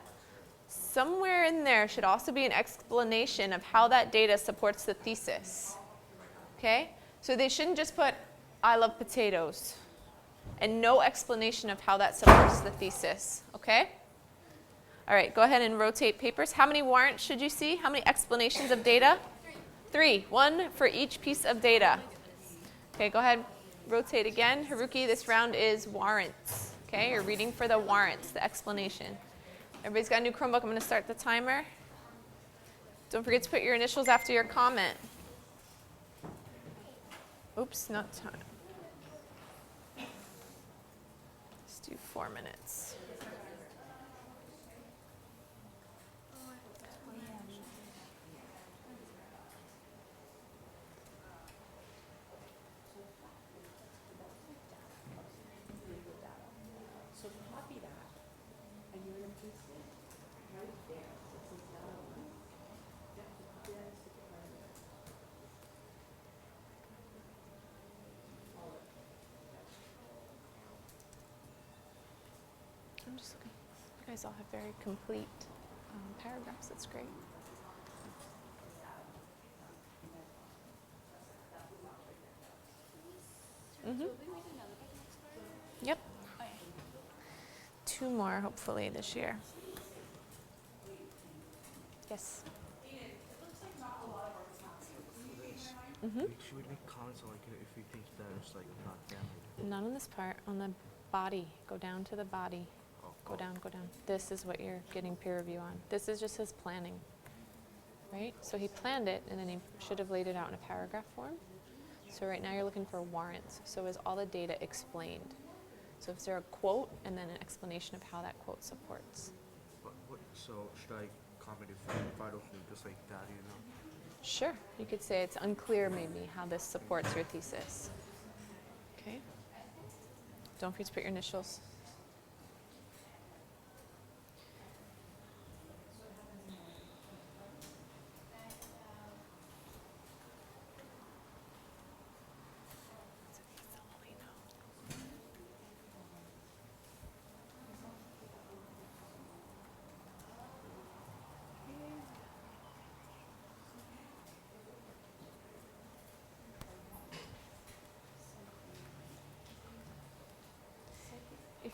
somewhere in there should also be an explanation of how that data supports the thesis. Okay? So they shouldn't just put, I love potatoes, and no explanation of how that supports the thesis. Okay? All right, go ahead and rotate papers. How many warrants should you see? How many explanations of data? 3. 1 for each piece of data. Okay, go ahead, rotate again. Haruki, this round is warrants. Okay, you're reading for the warrants, the explanation. Everybody's got a new Chromebook. I'm going to start the timer. Don't forget to put your initials after your comment. Oops, not time. Let's do 4 minutes. I'm just looking. You guys all have very complete paragraphs. That's great. Yep. 2 more, hopefully, this year. Yes. Should we make comments on if we think that it's not valid? Not on this part. On the body. Go down to the body. Go down, go down. This is what you're getting peer review on. This is just his planning, right? So he planned it, and then he should have laid it out in a paragraph form. So right now you're looking for warrants. So is all the data explained? So is there a quote and then an explanation of how that quote supports? So should I comment if I don't think just like that, Sure. You could say it's unclear maybe how this supports your thesis. Okay. Don't forget to put your initials.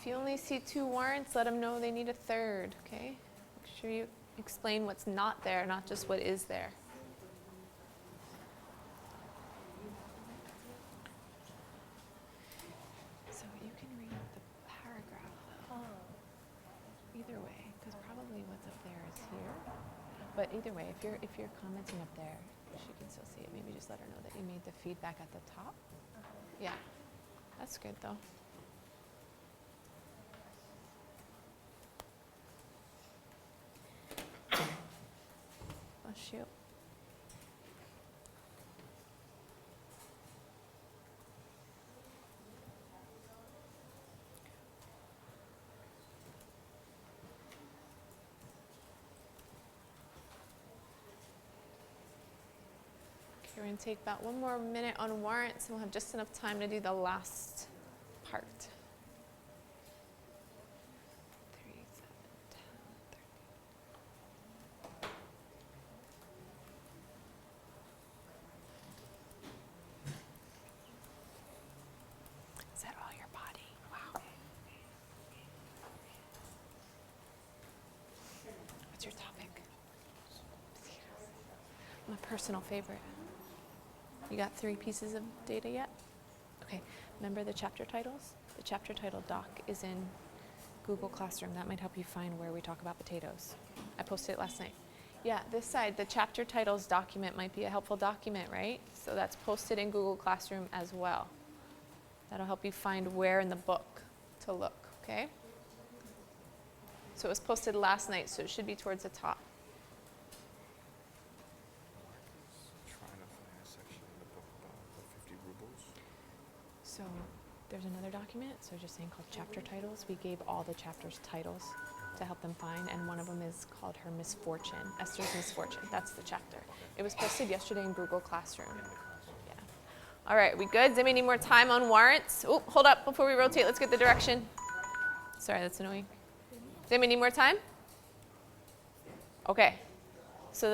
If you only see 2 warrants, let them know they need a third, okay? Make sure you explain what's not there, not just what is there. So you can read the paragraph either way, because probably what's up there is here. But either way, if you're commenting up there, she can still see it. Maybe just let her know that you made the feedback at the top. Yeah, that's good though. Oh shoot. Okay, we're going to take about 1 more minute on warrants, and we'll have just enough time to do the last part. 3, 7, 10, 30. Is that all your body? Wow. What's your topic? My personal favorite. You got 3 pieces of data yet? Okay, remember the chapter titles? The chapter title doc is in Google Classroom. That might help you find where we talk about potatoes. I posted it last night. Yeah, this side, the chapter titles document might be a helpful document, right? So that's posted in Google Classroom as well. That'll help you find where in the book to look, okay? So it was posted last night, so it should be towards the top. Trying to find a section in the book about the 50 rubles. So there's another document, so just saying called chapter titles. We gave all the chapters titles to help them find, and one of them is called Her Misfortune, Esther's Misfortune. That's the chapter. It was posted yesterday in Google Classroom. Yeah. All right, we good? Does anybody need more time on warrants? Oh, hold up before we rotate. Let's get the direction. Sorry, that's annoying. Does anybody need more time? Okay. So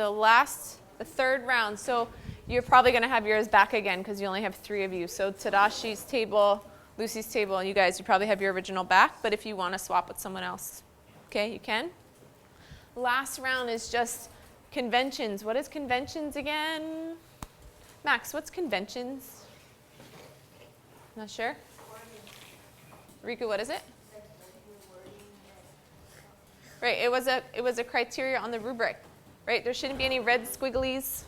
the third round. So you're probably going to have yours back again because you only have 3 of you. So Tadashi's table, Lucy's table, and you guys, you probably have your original back. But if you want to swap with someone else, okay, you can. Last round is just conventions. What is conventions again? Max, what's conventions? Not sure? Riku, what is it? Right, it was a criteria on the rubric, right? There shouldn't be any red squigglies.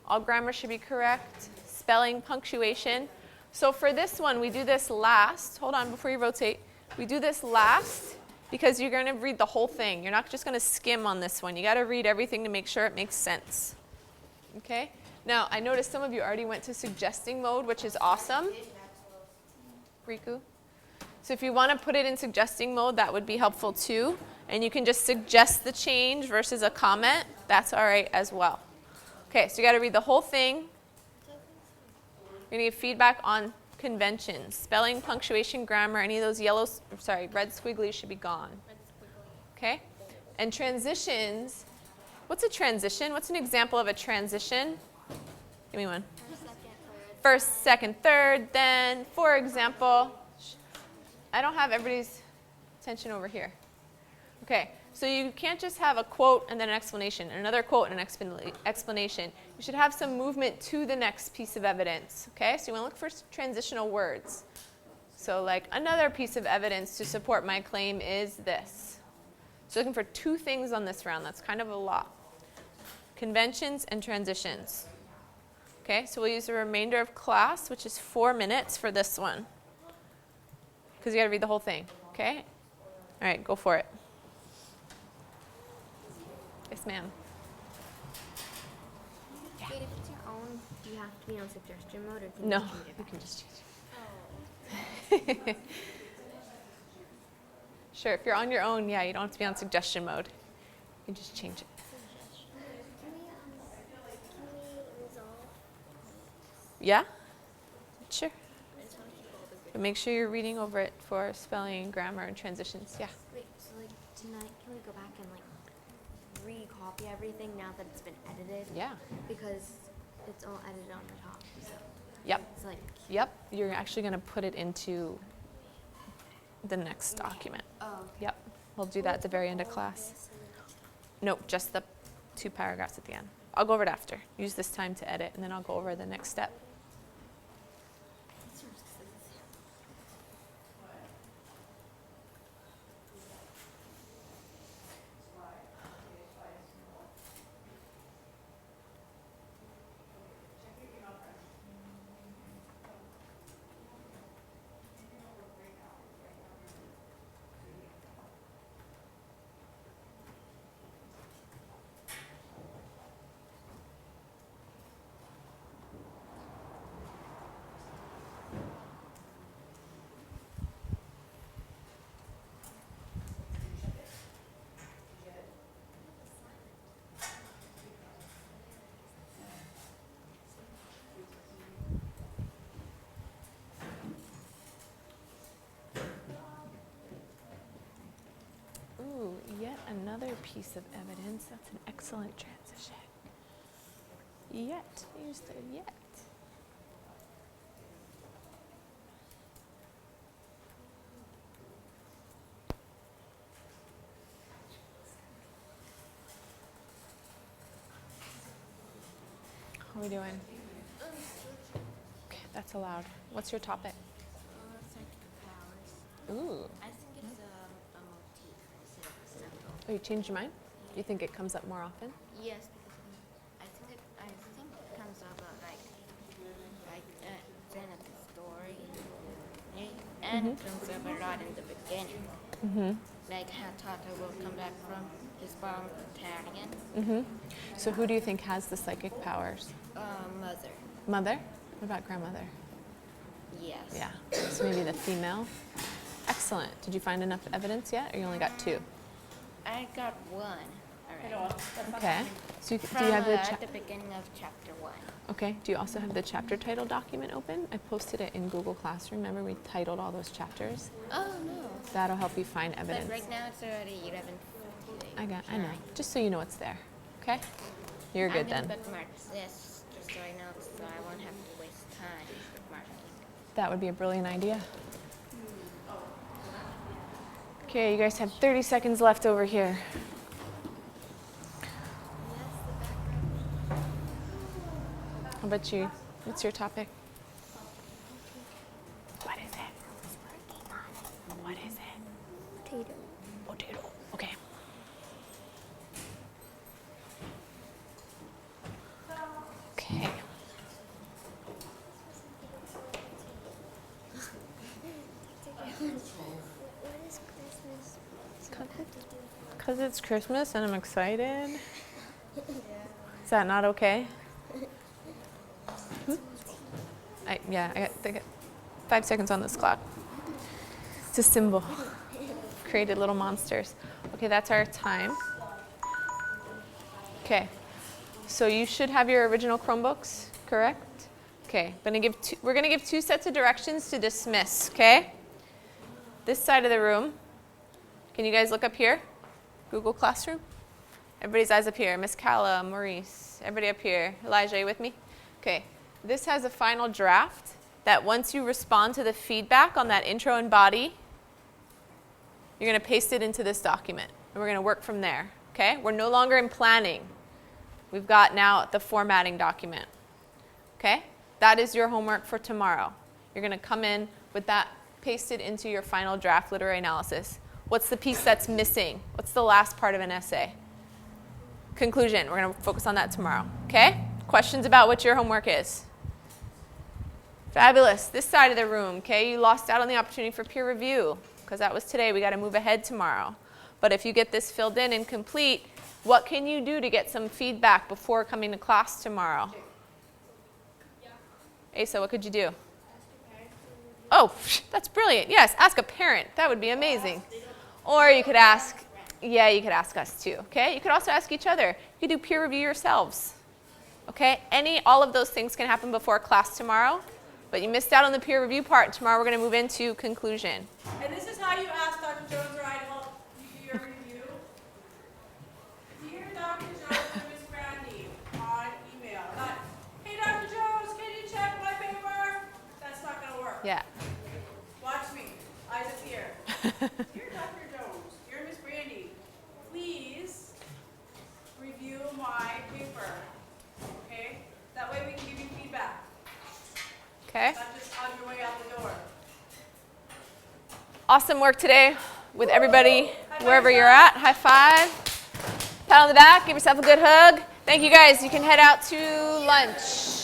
All grammar should be correct. Spelling, punctuation. So for this one, we do this last. Hold on before you rotate. We do this last because you're going to read the whole thing. You're not just going to skim on this one. You got to read everything to make sure it makes sense. Okay? Now, I noticed some of you already went to suggesting mode, which is awesome. Riku? So if you want to put it in suggesting mode, that would be helpful too. And you can just suggest the change versus a comment. That's all right as well. Okay, so you got to read the whole thing. You're going to give feedback on conventions. Spelling, punctuation, grammar, any of those red squigglies should be gone. Okay? And transitions. What's a transition? What's an example of a transition? Give me one. First, second, third, then, for example, I don't have everybody's attention over here. Okay, so you can't just have a quote and then an explanation, another quote and an explanation. You should have some movement to the next piece of evidence, okay? So you want to look for transitional words. So like, another piece of evidence to support my claim is this. So looking for 2 things on this round. That's kind of a lot. Conventions and transitions. Okay, so we'll use the remainder of class, which is 4 minutes for this one. Because you got to read the whole thing, okay? All right, go for it. Yes, ma'am. Yeah. Wait, if it's your own, do you have to be on suggestion mode, or can No, you change it? you can just change it. Sure, if you're on your own, yeah, you don't have to be on suggestion mode. You can just change it. Can we resolve? Yeah? Sure. I just want to keep all the But make sure you're reading over it for spelling, grammar, and transitions. Yeah. Wait, so like tonight, can we go back and like recopy everything now that it's been edited? Yeah. Because it's all edited on the top. So Yep. it's like Yep. You're actually going to put it into the next document. Oh, okay. Yep, we'll do that at the very end of class. Nope, just the 2 paragraphs at the end. I'll go over it after. Use this time to edit, and then I'll go over the next step. Ooh, yet another piece of evidence. That's an excellent transition. Yet. Use the yet. How are we doing? Okay, that's allowed. What's your topic? Psychic powers. Ooh. I think it's a motif instead of a symbol. Oh, you changed your mind? Do you think it comes up more often? Yes, because I think it comes up like the end of the story, and it comes up a lot in the beginning. Mm-hmm. Like how Tata will come back from his bomb battalion. Mm-hmm. So who do you think has the psychic powers? Mother. Mother? What about grandmother? Yes. Yeah. So maybe the female. Excellent. Did you find enough evidence yet, or you only got 2? I got 1 already. Okay. So you, From do you have the at the beginning of chapter 1. Okay. Do you also have the chapter title document open? I posted it in Google Classroom. Remember we titled all those chapters? Oh no. That'll help you find But evidence. right now it's already 11:58. I know. Just so you know it's there. Okay? You're good I'm then. gonna bookmark this just so I know, so I won't have to waste time bookmarking. That would be a brilliant idea. Okay, you guys have 30 seconds left over here. How about you? What's your topic? What is it? What is it? Potato. Potato. Okay. Okay. What is Christmas? Because it's Christmas and I'm excited. Is that not okay? I got 5 seconds on this clock. It's a symbol. Created little monsters. Okay, that's our time. Okay, so you should have your original Chromebooks, correct? Okay, we're gonna give 2 sets of directions to dismiss, okay? This side of the room, can you guys look up here? Google Classroom? Everybody's eyes up here. Miss Calla, Maurice, everybody up here. Elijah, are you with me? Okay, this has a final draft that once you respond to the feedback on that intro and body, you're gonna paste it into this document, and we're gonna work from there, okay? We're no longer in planning. We've got now the formatting document, okay? That is your homework for tomorrow. You're gonna come in with that pasted into your final draft literary analysis. What's the piece that's missing? What's the last part of an essay? Conclusion. We're gonna focus on that tomorrow, okay? Questions about what your homework is? Fabulous. This side of the room, okay? You lost out on the opportunity for peer review because that was today. We gotta move ahead tomorrow. But if you get this filled in and complete, what can you do to get some feedback before coming to class tomorrow? Asa, what could you do? Oh, that's brilliant. Yes, ask a parent. That would be amazing. Or you could ask, yeah, you could ask us too, okay? You could also ask each other. You could do peer review yourselves, okay? All of those things can happen before class tomorrow, but you missed out on the peer review part. Tomorrow we're going to move into conclusion. And this is how you ask Dr. Jones or I to help you do your review. Dear Dr. Jones or Miss Brandy on email. Not, hey Dr. Jones, can you check my paper? That's not going to work. Yeah. Watch me. Eyes up here. Dear Dr. Jones, dear Miss Brandy, please review my paper, okay? That way we can give you feedback, Okay. not just on your way out the door. Awesome work today with everybody, wherever you're at. High five. Pat on the back. Give yourself a good hug. Thank you guys. You can head out to lunch.